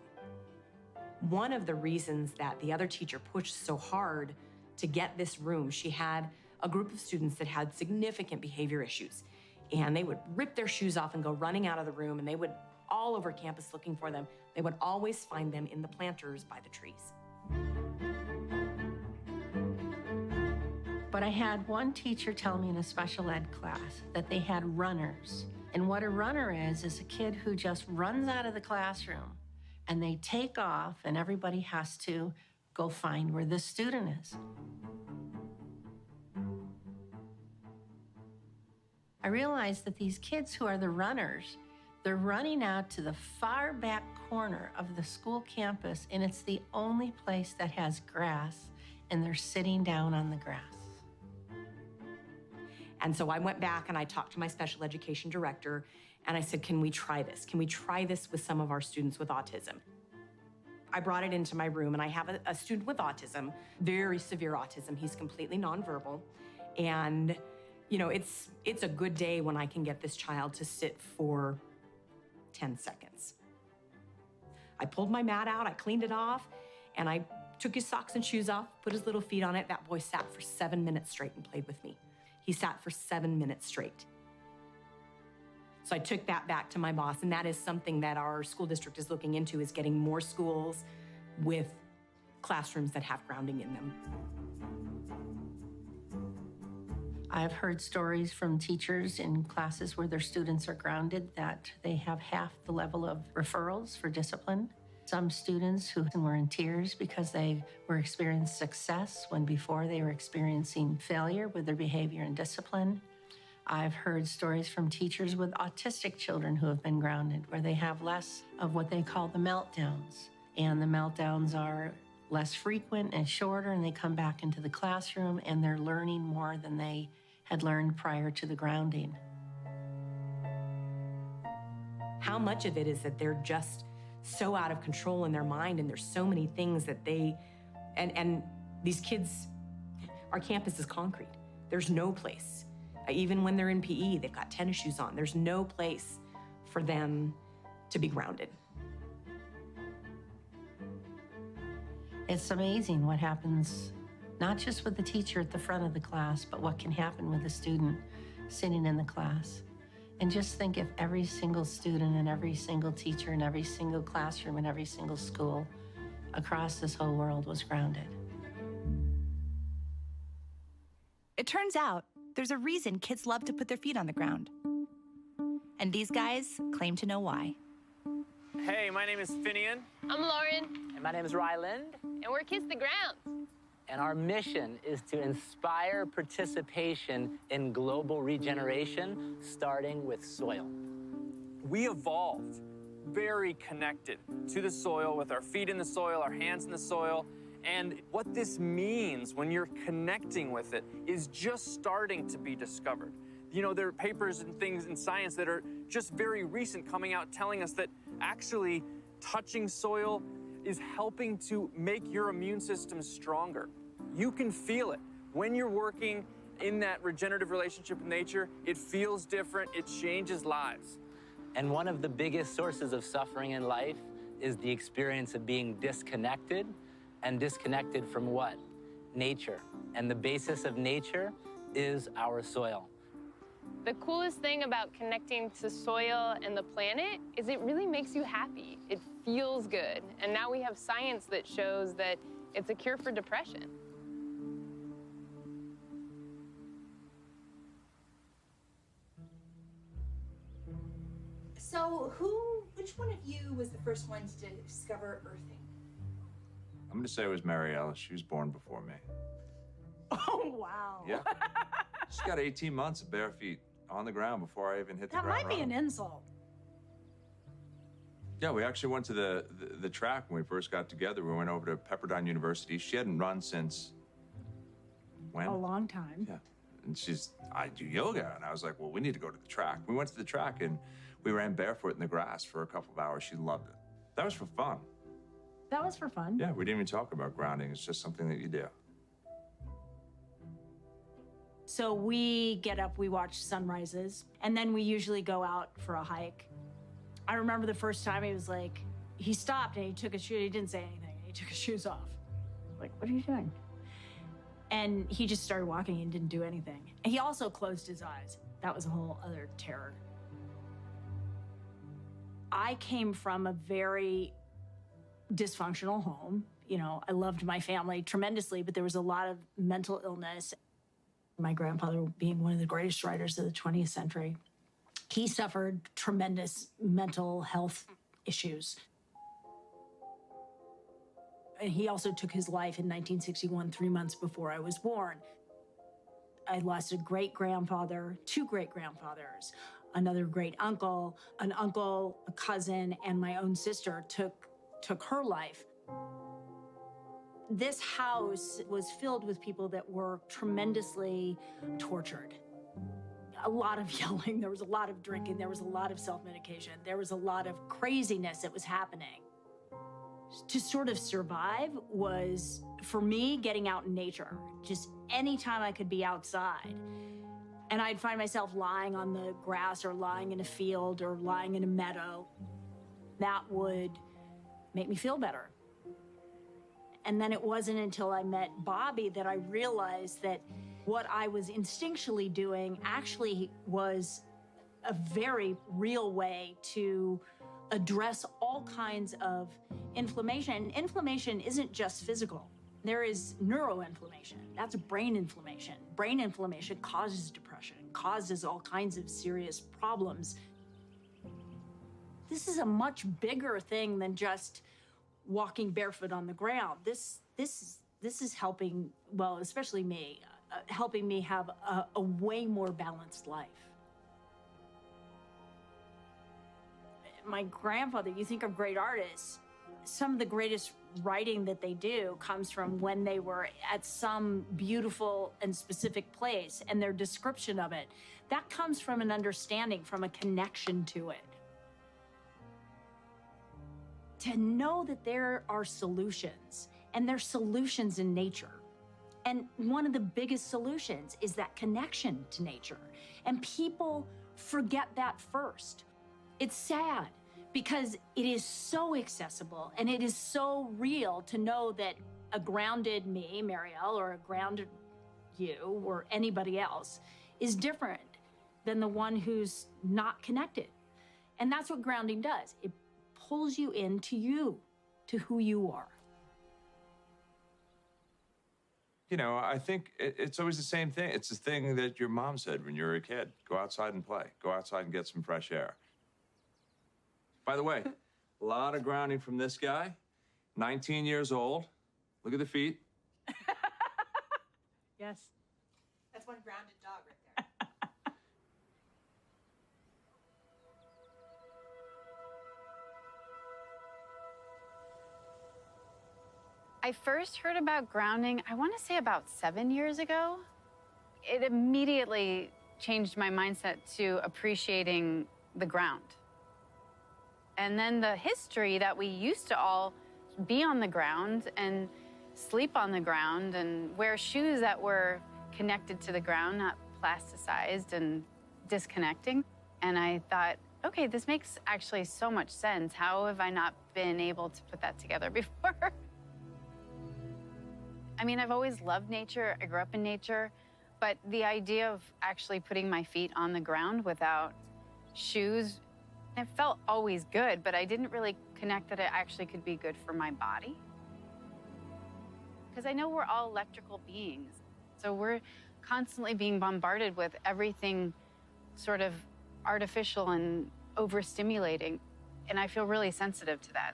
S8: One of the reasons that the other teacher pushed so hard to get this room, she had a group of students that had significant behavior issues, and they would rip their shoes off and go running out of the room, and they would all over campus looking for them. They would always find them in the planters by the trees.
S13: But I had one teacher tell me in a special ed class that they had runners. And what a runner is a kid who just runs out of the classroom and they take off and everybody has to go find where the student is. I realized that these kids who are the runners, they're running out to the far back corner of the school campus, and it's the only place that has grass, and they're sitting down on the grass.
S8: And so I went back and I talked to my special education director, and I said, can we try this? Can we try this with some of our students with autism? I brought it into my room, and I have a student with autism, very severe autism. He's completely nonverbal. And, you know, it's a good day when I can get this child to sit for 10 seconds. I pulled my mat out, I cleaned it off, and I took his socks and shoes off, put his little feet on it. That boy sat for 7 minutes straight and played with me. He sat for 7 minutes straight. So I took that back to my boss, and that is something that our school district is looking into, is getting more schools with classrooms that have grounding in them.
S13: I've heard stories from teachers in classes where their students are grounded that they have half the level of referrals for discipline. Some students who were in tears because they were experiencing success when before they were experiencing failure with their behavior and discipline. I've heard stories from teachers with autistic children who have been grounded, where they have less of what they call the meltdowns. And the meltdowns are less frequent and shorter, and they come back into the classroom and they're learning more than they had learned prior to the grounding.
S8: How much of it is that they're just so out of control in their mind, and there's so many things that they, and These kids, our campus is concrete. There's no place. Even when they're in PE, they've got tennis shoes on. There's no place for them to be grounded.
S13: It's amazing what happens, not just with the teacher at the front of the class, but what can happen with the student sitting in the class. And just think if every single student and every single teacher and every single classroom and every single school across this whole world was grounded.
S1: It turns out there's a reason kids love to put their feet on the ground. And these guys claim to know why.
S14: Hey, my name is Finian.
S15: I'm Lauren.
S19: And my name is Ryland.
S15: And we're Kiss the Ground.
S19: And our mission is to inspire participation in global regeneration, starting with soil.
S14: We evolved very connected to the soil, with our feet in the soil, our hands in the soil. And what this means when you're connecting with it is just starting to be discovered. You know, there are papers and things in science that are just very recent coming out telling us that actually touching soil is helping to make your immune system stronger. You can feel it. When you're working in that regenerative relationship with nature, it feels different, it changes lives.
S19: And one of the biggest sources of suffering in life is the experience of being disconnected. And disconnected from what? Nature. And the basis of nature is our soil.
S15: The coolest thing about connecting to soil and the planet is it really makes you happy. It feels good. And now we have science that shows that it's a cure for depression.
S20: So which one of you was the first one to discover earthing?
S23: I'm going to say it was Mary Alice. She was born before me.
S20: Oh, wow.
S23: Yeah. She's got 18 months of bare feet on the ground before I even hit the
S20: That
S23: ground
S20: might be
S23: running.
S20: an insult.
S23: Yeah, we actually went to the track when we first got together. We went over to Pepperdine University. She hadn't run since when?
S20: A long time.
S23: Yeah. And I do yoga. And I was like, well, we need to go to the track. We went to the track and we ran barefoot in the grass for a couple of hours. She loved it. That was for fun.
S20: That was for fun.
S23: Yeah, we didn't even talk about grounding. It's just something that you do.
S20: So we get up, we watch sunrises, and then we usually go out for a hike. I remember the first time he stopped and he took his shoes, he didn't say anything, he took his shoes off. Like, what are you doing? And he just started walking and didn't do anything. And he also closed his eyes. That was a whole other terror. I came from a very dysfunctional home. You know, I loved my family tremendously, but there was a lot of mental illness. My grandfather being one of the greatest writers of the 20th century, he suffered tremendous mental health issues. And he also took his life in 1961, 3 months before I was born. I lost a great-grandfather, 2 great-grandfathers, another great-uncle, an uncle, a cousin, and my own sister took her life. This house was filled with people that were tremendously tortured. A lot of yelling, there was a lot of drinking, there was a lot of self-medication, there was a lot of craziness that was happening. To sort of survive was, for me, getting out in nature. Just anytime I could be outside. And I'd find myself lying on the grass or lying in a field or lying in a meadow. That would make me feel better. And then it wasn't until I met Bobby that I realized that what I was instinctually doing actually was a very real way to address all kinds of inflammation. And inflammation isn't just physical. There is neuroinflammation. That's brain inflammation. Brain inflammation causes depression, causes all kinds of serious problems. This is a much bigger thing than just walking barefoot on the ground. This is helping, well, especially me, helping me have a way more balanced life. My grandfather, you think of great artists, some of the greatest writing that they do comes from when they were at some beautiful and specific place, and their description of it. That comes from an understanding, from a connection to it. To know that there are solutions, and there's solutions in nature. And one of the biggest solutions is that connection to nature. And people forget that first. It's sad because it is so accessible and it is so real to know that a grounded me, Marielle, or a grounded you, or anybody else, is different than the one who's not connected. And that's what grounding does. It pulls you into you, to who you are.
S23: You know, I think it's always the same thing. It's the thing that your mom said when you were a kid. Go outside and play. Go outside and get some fresh air. By the way, a lot of grounding from this guy. 19 years old. Look at the feet.
S20: Yes.
S8: That's one grounded dog right there.
S2: I first heard about grounding, I want to say about 7 years ago. It immediately changed my mindset to appreciating the ground. And then the history that we used to all be on the ground and sleep on the ground and wear shoes that were connected to the ground, not plasticized and disconnecting. And I thought, okay, this makes actually so much sense. How have I not been able to put that together before? I mean, I've always loved nature. I grew up in nature. But the idea of actually putting my feet on the ground without shoes, it felt always good, but I didn't really connect that it actually could be good for my body. Because I know we're all electrical beings. So we're constantly being bombarded with everything sort of artificial and overstimulating. And I feel really sensitive to that.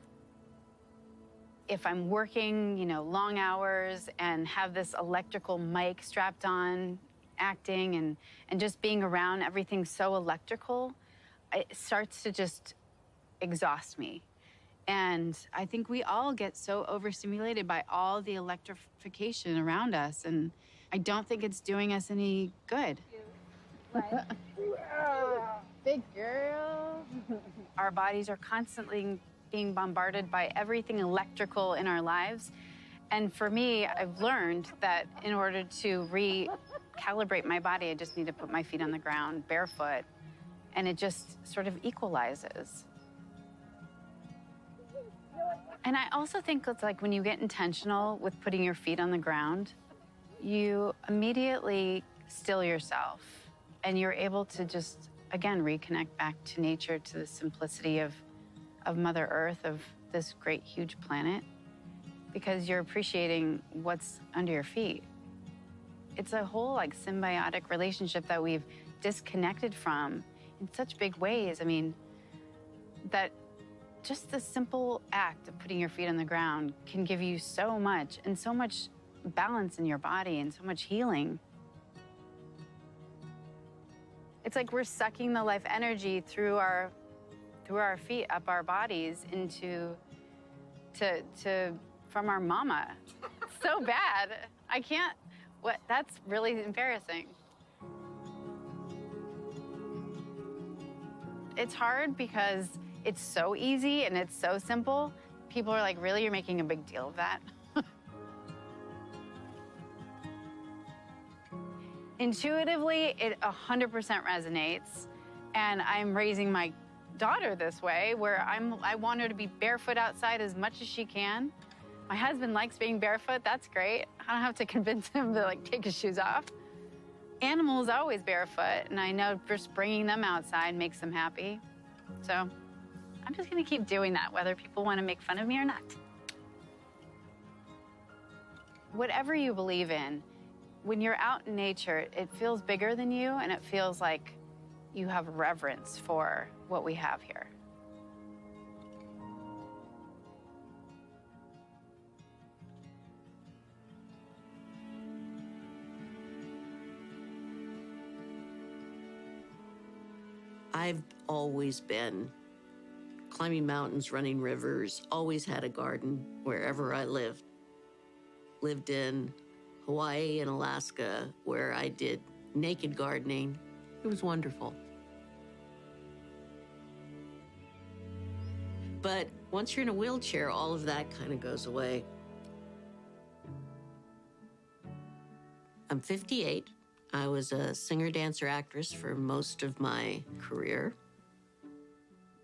S2: If I'm working, you know, long hours and have this electrical mic strapped on, acting and just being around everything so electrical, it starts to just exhaust me. And I think we all get so overstimulated by all the electrification around us, and I don't think it's doing us any good.
S15: Big girl.
S2: Our bodies are constantly being bombarded by everything electrical in our lives. And for me, I've learned that in order to recalibrate my body, I just need to put my feet on the ground barefoot, and it just sort of equalizes. And I also think it's like when you get intentional with putting your feet on the ground, you immediately still yourself and you're able to just, again, reconnect back to nature, to the simplicity of Mother Earth, of this great, huge planet, because you're appreciating what's under your feet. It's a whole like symbiotic relationship that we've disconnected from in such big ways. I mean, that just the simple act of putting your feet on the ground can give you so much, and so much balance in your body and so much healing. It's like we're sucking the life energy through our feet, up our bodies, from our mama. So bad. I can't, that's really embarrassing. It's hard because it's so easy and it's so simple. People are like, really, you're making a big deal of that? Intuitively, it 100% resonates. And I'm raising my daughter this way, where I want her to be barefoot outside as much as she can. My husband likes being barefoot. That's great. I don't have to convince him to like take his shoes off. Animals always barefoot, and I know just bringing them outside makes them happy. So I'm just gonna keep doing that, whether people want to make fun of me or not. Whatever you believe in, when you're out in nature, it feels bigger than you, and it feels like you have reverence for what we have here.
S10: I've always been climbing mountains, running rivers, always had a garden wherever I lived. Lived in Hawaii and Alaska, where I did naked gardening. It was wonderful. But once you're in a wheelchair, all of that kind of goes away. I'm 58. I was a singer, dancer, actress for most of my career.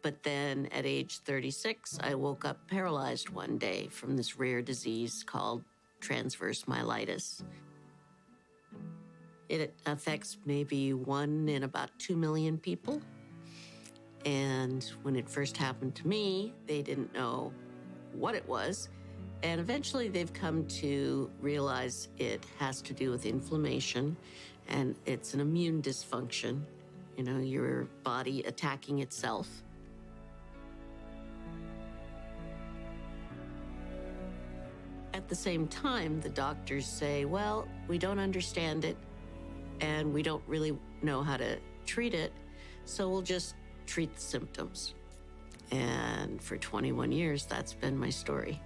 S10: But then at age 36, I woke up paralyzed one day from this rare disease called transverse myelitis. It affects maybe 1 in about 2 million people. And when it first happened to me, they didn't know what it was. And eventually they've come to realize it has to do with inflammation, and it's an immune dysfunction, you know, your body attacking itself. At the same time, the doctors say, well, we don't understand it, and we don't really know how to treat it, so we'll just treat the symptoms. And for 21 years, that's been my story.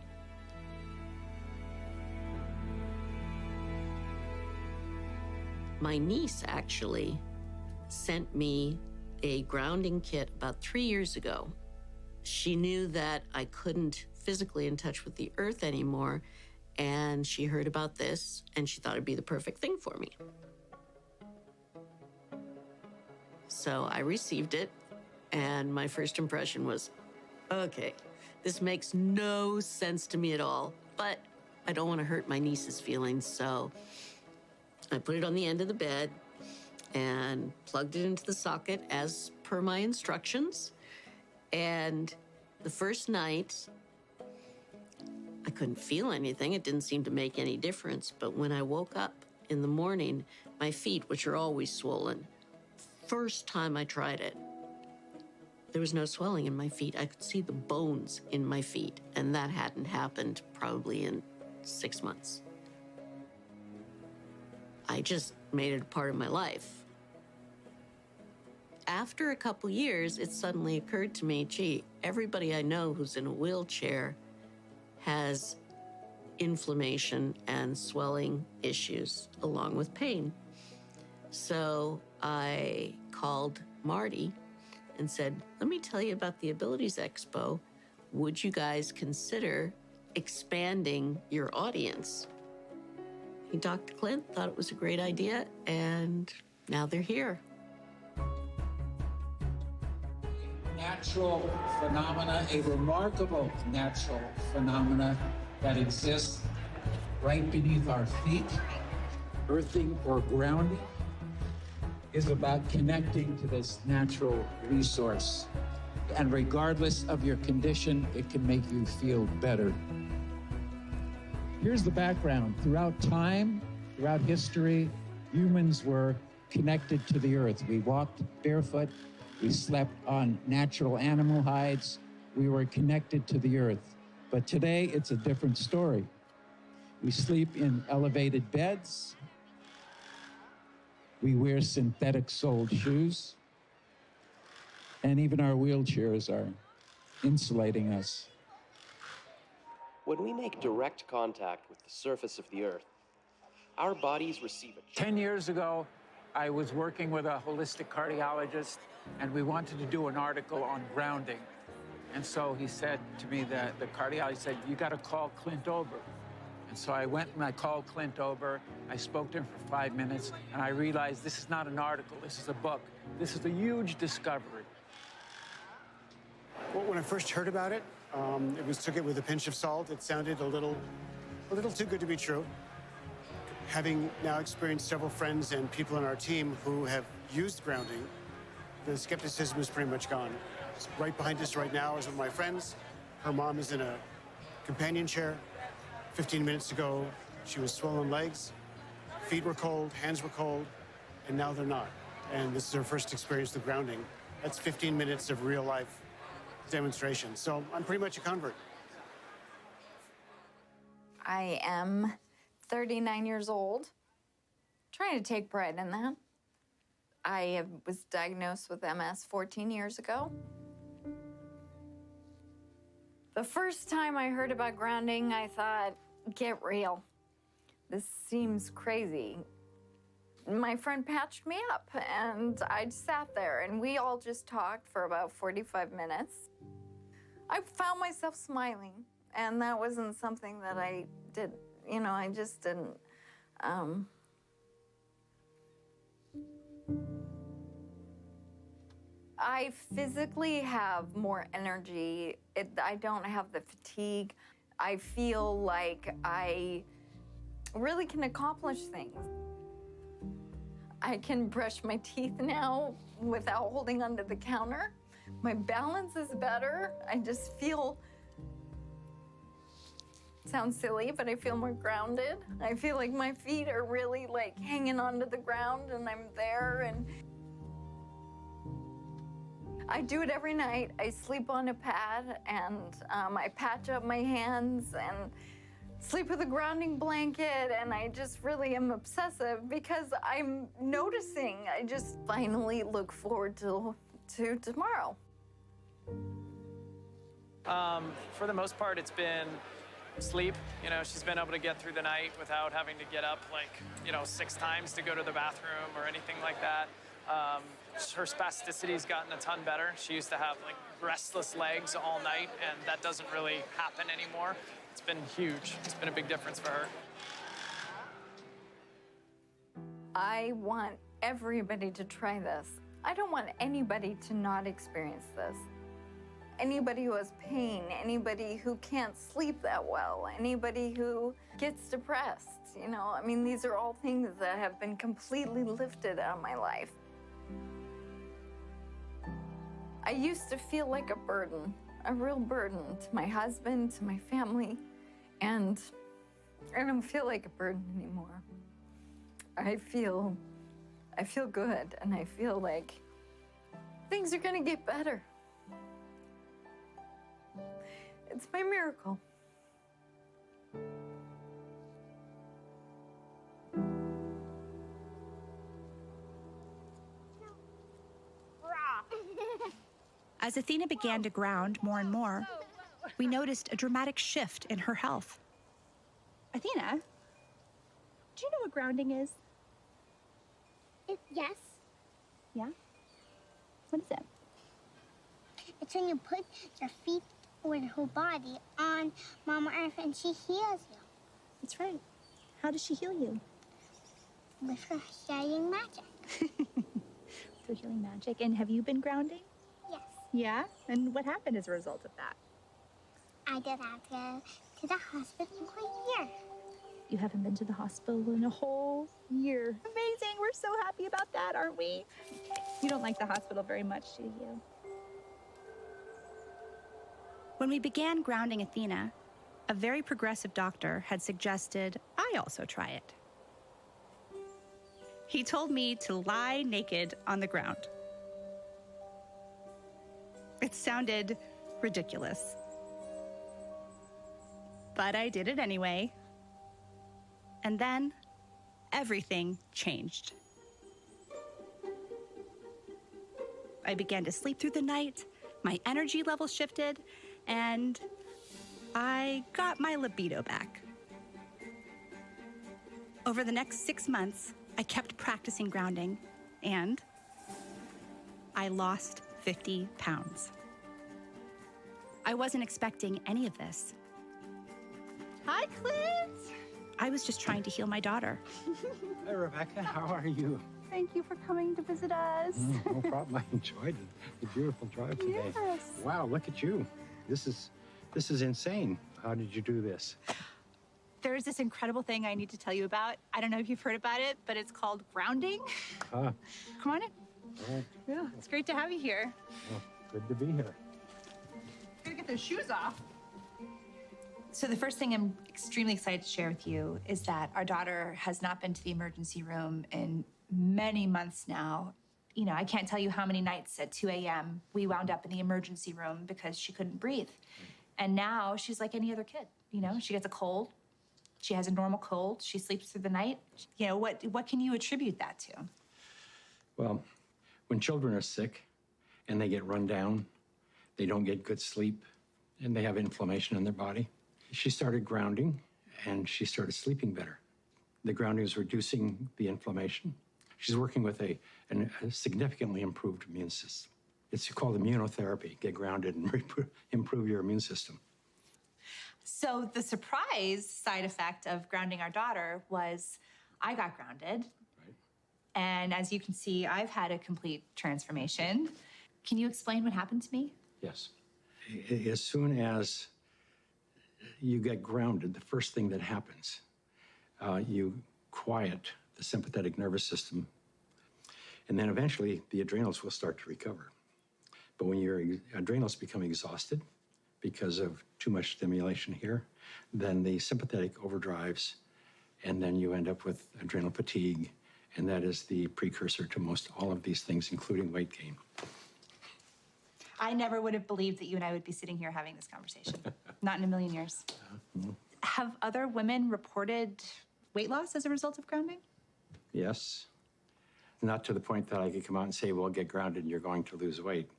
S10: My niece actually sent me a grounding kit about 3 years ago. She knew that I couldn't physically in touch with the earth anymore, and she heard about this, and she thought it'd be the perfect thing for me. So I received it, and my first impression was, okay, this makes no sense to me at all, but I don't want to hurt my niece's feelings, so I put it on the end of the bed and plugged it into the socket as per my instructions. And the first night, I couldn't feel anything. It didn't seem to make any difference. But when I woke up in the morning, my feet, which are always swollen, first time I tried it, there was no swelling in my feet. I could see the bones in my feet, and that hadn't happened probably in 6 months. I just made it a part of my life. After a couple years, it suddenly occurred to me, gee, everybody I know who's in a wheelchair has inflammation and swelling issues along with pain. So I called Marty and said, let me tell you about the Abilities Expo. Would you guys consider expanding your audience? He talked to Clint, thought it was a great idea, and now they're here.
S4: Natural phenomena, a remarkable natural phenomena that exists right beneath our feet. Earthing or grounding is about connecting to this natural resource. And regardless of your condition, it can make you feel better. Here's the background. Throughout time, throughout history, humans were connected to the earth. We walked barefoot. We slept on natural animal hides. We were connected to the earth. But today, it's a different story. We sleep in elevated beds. We wear synthetic-soled shoes. And even our wheelchairs are insulating us.
S5: When we make direct contact with the surface of the earth, our bodies receive a
S4: 10 years ago, I was working with a holistic cardiologist, and we wanted to do an article on grounding. And so he said to me, the cardiologist said, you got to call Clint over. And so I went and I called Clint over. I spoke to him for 5 minutes, and I realized this is not an article, this is a book. This is a huge discovery.
S22: Well, when I first heard about it, took it with a pinch of salt. It sounded a little too good to be true. Having now experienced several friends and people on our team who have used grounding, the skepticism is pretty much gone. Right behind us right now is one of my friends. Her mom is in a companion chair. 15 minutes ago, she was swollen legs. Feet were cold, hands were cold, and now they're not. And this is her first experience with grounding. That's 15 minutes of real life demonstration. So I'm pretty much a convert.
S24: I am 39 years old, trying to take pride in that. I was diagnosed with MS 14 years ago. The first time I heard about grounding, I thought, get real. This seems crazy. My friend patched me up, and I sat there, and we all just talked for about 45 minutes. I found myself smiling, and that wasn't something that I did. You know, I just didn't I physically have more energy. I don't have the fatigue. I feel like I really can accomplish things. I can brush my teeth now without holding onto the counter. My balance is better. I just feel, sounds silly, but I feel more grounded. I feel like my feet are really like hanging onto the ground and I'm there, and I do it every night. I sleep on a pad and I patch up my hands and sleep with a grounding blanket, and I just really am obsessive because I'm noticing. I just finally look forward to tomorrow.
S6: For the most part, it's been sleep. You know, she's been able to get through the night without having to get up 6 times to go to the bathroom or anything like that. Her spasticity's gotten a ton better. She used to have restless legs all night, and that doesn't really happen anymore. It's been huge. It's been a big difference for her.
S24: I want everybody to try this. I don't want anybody to not experience this. Anybody who has pain, anybody who can't sleep that well, anybody who gets depressed, you know, I mean, these are all things that have been completely lifted out of my life. I used to feel like a burden, a real burden to my husband, to my family, and I don't feel like a burden anymore. I feel good, and I feel like things are gonna get better. It's my miracle.
S1: As Athena began to ground more and more, we noticed a dramatic shift in her health.
S7: Athena, do you know what grounding is?
S9: Yes.
S7: Yeah? What is it?
S9: It's when you put your feet or your whole body on Mama Earth and she heals you.
S7: That's right. How does she heal you?
S9: With her healing magic.
S7: Through healing magic. And have you been grounding?
S9: Yes.
S7: Yeah? And what happened as a result of that?
S9: I did have to go to the hospital for a year.
S7: You haven't been to the hospital in a whole year. Amazing. We're so happy about that, aren't we? You don't like the hospital very much, do you?
S1: When we began grounding Athena, a very progressive doctor had suggested I also try it. He told me to lie naked on the ground. It sounded ridiculous, but I did it anyway. And then everything changed. I began to sleep through the night, my energy level shifted, and I got my libido back. Over the next 6 months, I kept practicing grounding, and I lost 50 pounds. I wasn't expecting any of this.
S7: Hi, Clint.
S1: I was just trying to heal my daughter.
S18: Hi, Rebecca. How are you?
S7: Thank you for coming to visit us.
S18: No problem. I enjoyed the beautiful drive today.
S7: Yes.
S18: Wow, look at you. This is insane. How did you do this?
S7: There's this incredible thing I need to tell you about. I don't know if you've heard about it, but it's called grounding.
S18: Huh.
S7: Come on in.
S18: All right.
S7: Yeah, it's great to have you here.
S18: Well, good to be here.
S7: Gotta get those shoes off. So the first thing I'm extremely excited to share with you is that our daughter has not been to the emergency room in many months now. You know, I can't tell you how many nights at 2 a.m. we wound up in the emergency room because she couldn't breathe. And now she's like any other kid. You know, she gets a cold. She has a normal cold. She sleeps through the night. You know, what can you attribute that to?
S18: Well, when children are sick and they get run down, they don't get good sleep, and they have inflammation in their body. She started grounding, and she started sleeping better. The grounding is reducing the inflammation. She's working with a significantly improved immune system. It's called immunotherapy. Get grounded and improve your immune system.
S7: So the surprise side effect of grounding our daughter was I got grounded. Right. And as you can see, I've had a complete transformation. Can you explain what happened to me?
S18: Yes. As soon as you get grounded, the first thing that happens, you quiet the sympathetic nervous system, and then eventually the adrenals will start to recover. But when your adrenals become exhausted because of too much stimulation here, then the sympathetic overdrives, and then you end up with adrenal fatigue, and that is the precursor to most all of these things, including weight gain.
S7: I never would have believed that you and I would be sitting here having this conversation. Not in a million years. Have other women reported weight loss as a result of grounding?
S18: Yes. Not to the point that I could come out and say, well, get grounded and you're going to lose weight.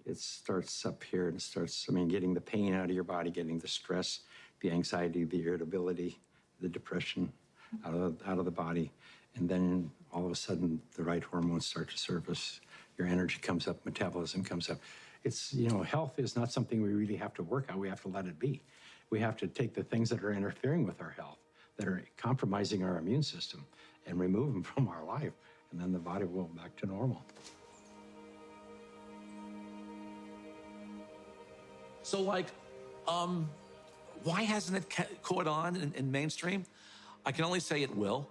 S18: It starts up here and it starts, getting the pain out of your body, getting the stress, the anxiety, the irritability, the depression out of the body. And then all of a sudden, the right hormones start to surface. Your energy comes up, metabolism comes up. It's, health is not something we really have to work on. We have to let it be. We have to take the things that are interfering with our health, that are compromising our immune system, and remove them from our life. And then the body will go back to normal.
S16: So, why hasn't it caught on in mainstream? I can only say it will.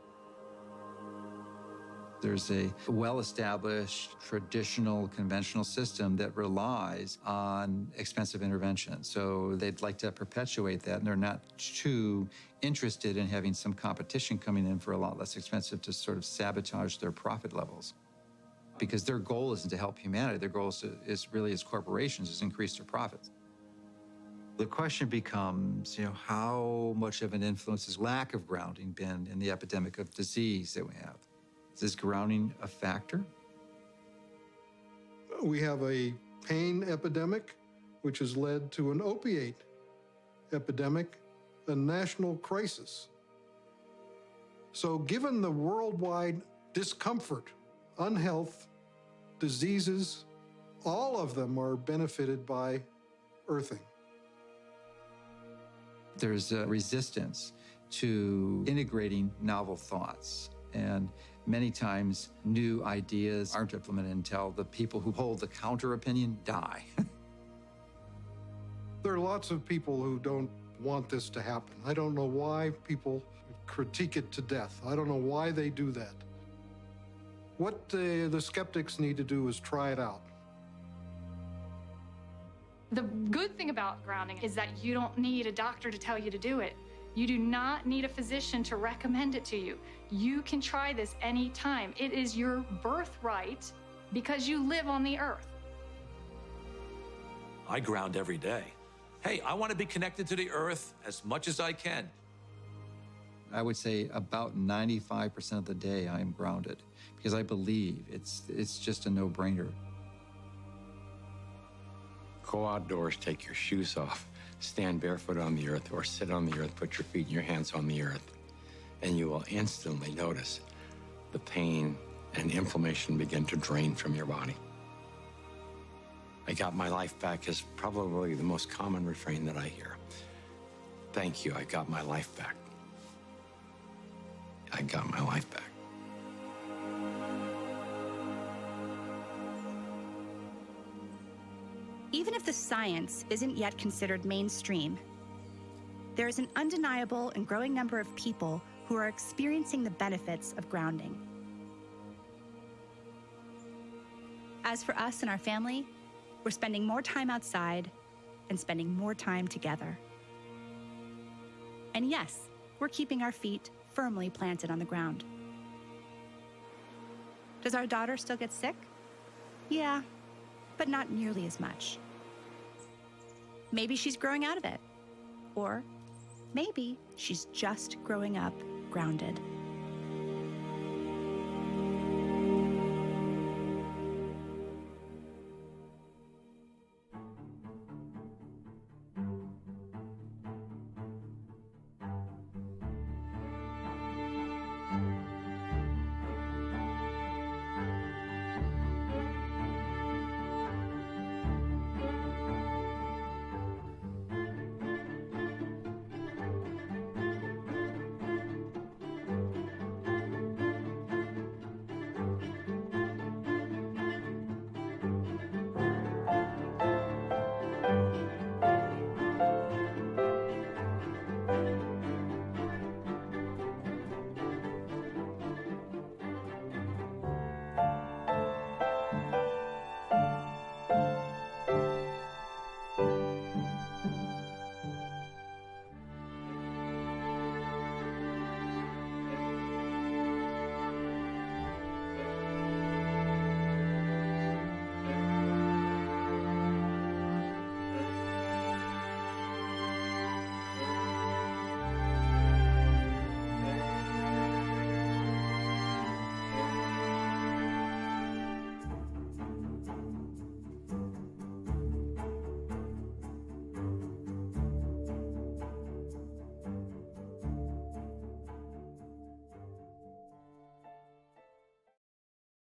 S3: There's a well-established, traditional, conventional system that relies on expensive intervention. So they'd like to perpetuate that, and they're not too interested in having some competition coming in for a lot less expensive to sort of sabotage their profit levels. Because their goal isn't to help humanity. Their goal is really, as corporations, is increase their profits. The question becomes, how much of an influence has lack of grounding been in the epidemic of disease that we have? Is grounding a factor?
S11: We have a pain epidemic, which has led to an opiate epidemic, a national crisis. So given the worldwide discomfort, unhealth, diseases, all of them are benefited by earthing.
S3: There's a resistance to integrating novel thoughts, and many times new ideas aren't implemented until the people who hold the counter opinion die.
S11: There are lots of people who don't want this to happen. I don't know why people critique it to death. I don't know why they do that. What the skeptics need to do is try it out.
S17: The good thing about grounding is that you don't need a doctor to tell you to do it. You do not need a physician to recommend it to you. You can try this anytime. It is your birthright because you live on the earth.
S16: I ground every day. Hey, I want to be connected to the earth as much as I can.
S3: I would say about 95% of the day I am grounded because I believe it's just a no-brainer.
S18: Go outdoors, take your shoes off, stand barefoot on the earth, or sit on the earth, put your feet and your hands on the earth, and you will instantly notice the pain and inflammation begin to drain from your body. I got my life back is probably the most common refrain that I hear. Thank you, I got my life back. I got my life back.
S1: Even if the science isn't yet considered mainstream, there is an undeniable and growing number of people who are experiencing the benefits of grounding. As for us and our family, we're spending more time outside and spending more time together. And yes, we're keeping our feet firmly planted on the ground. Does our daughter still get sick? Yeah, but not nearly as much. Maybe she's growing out of it. Or maybe she's just growing up grounded.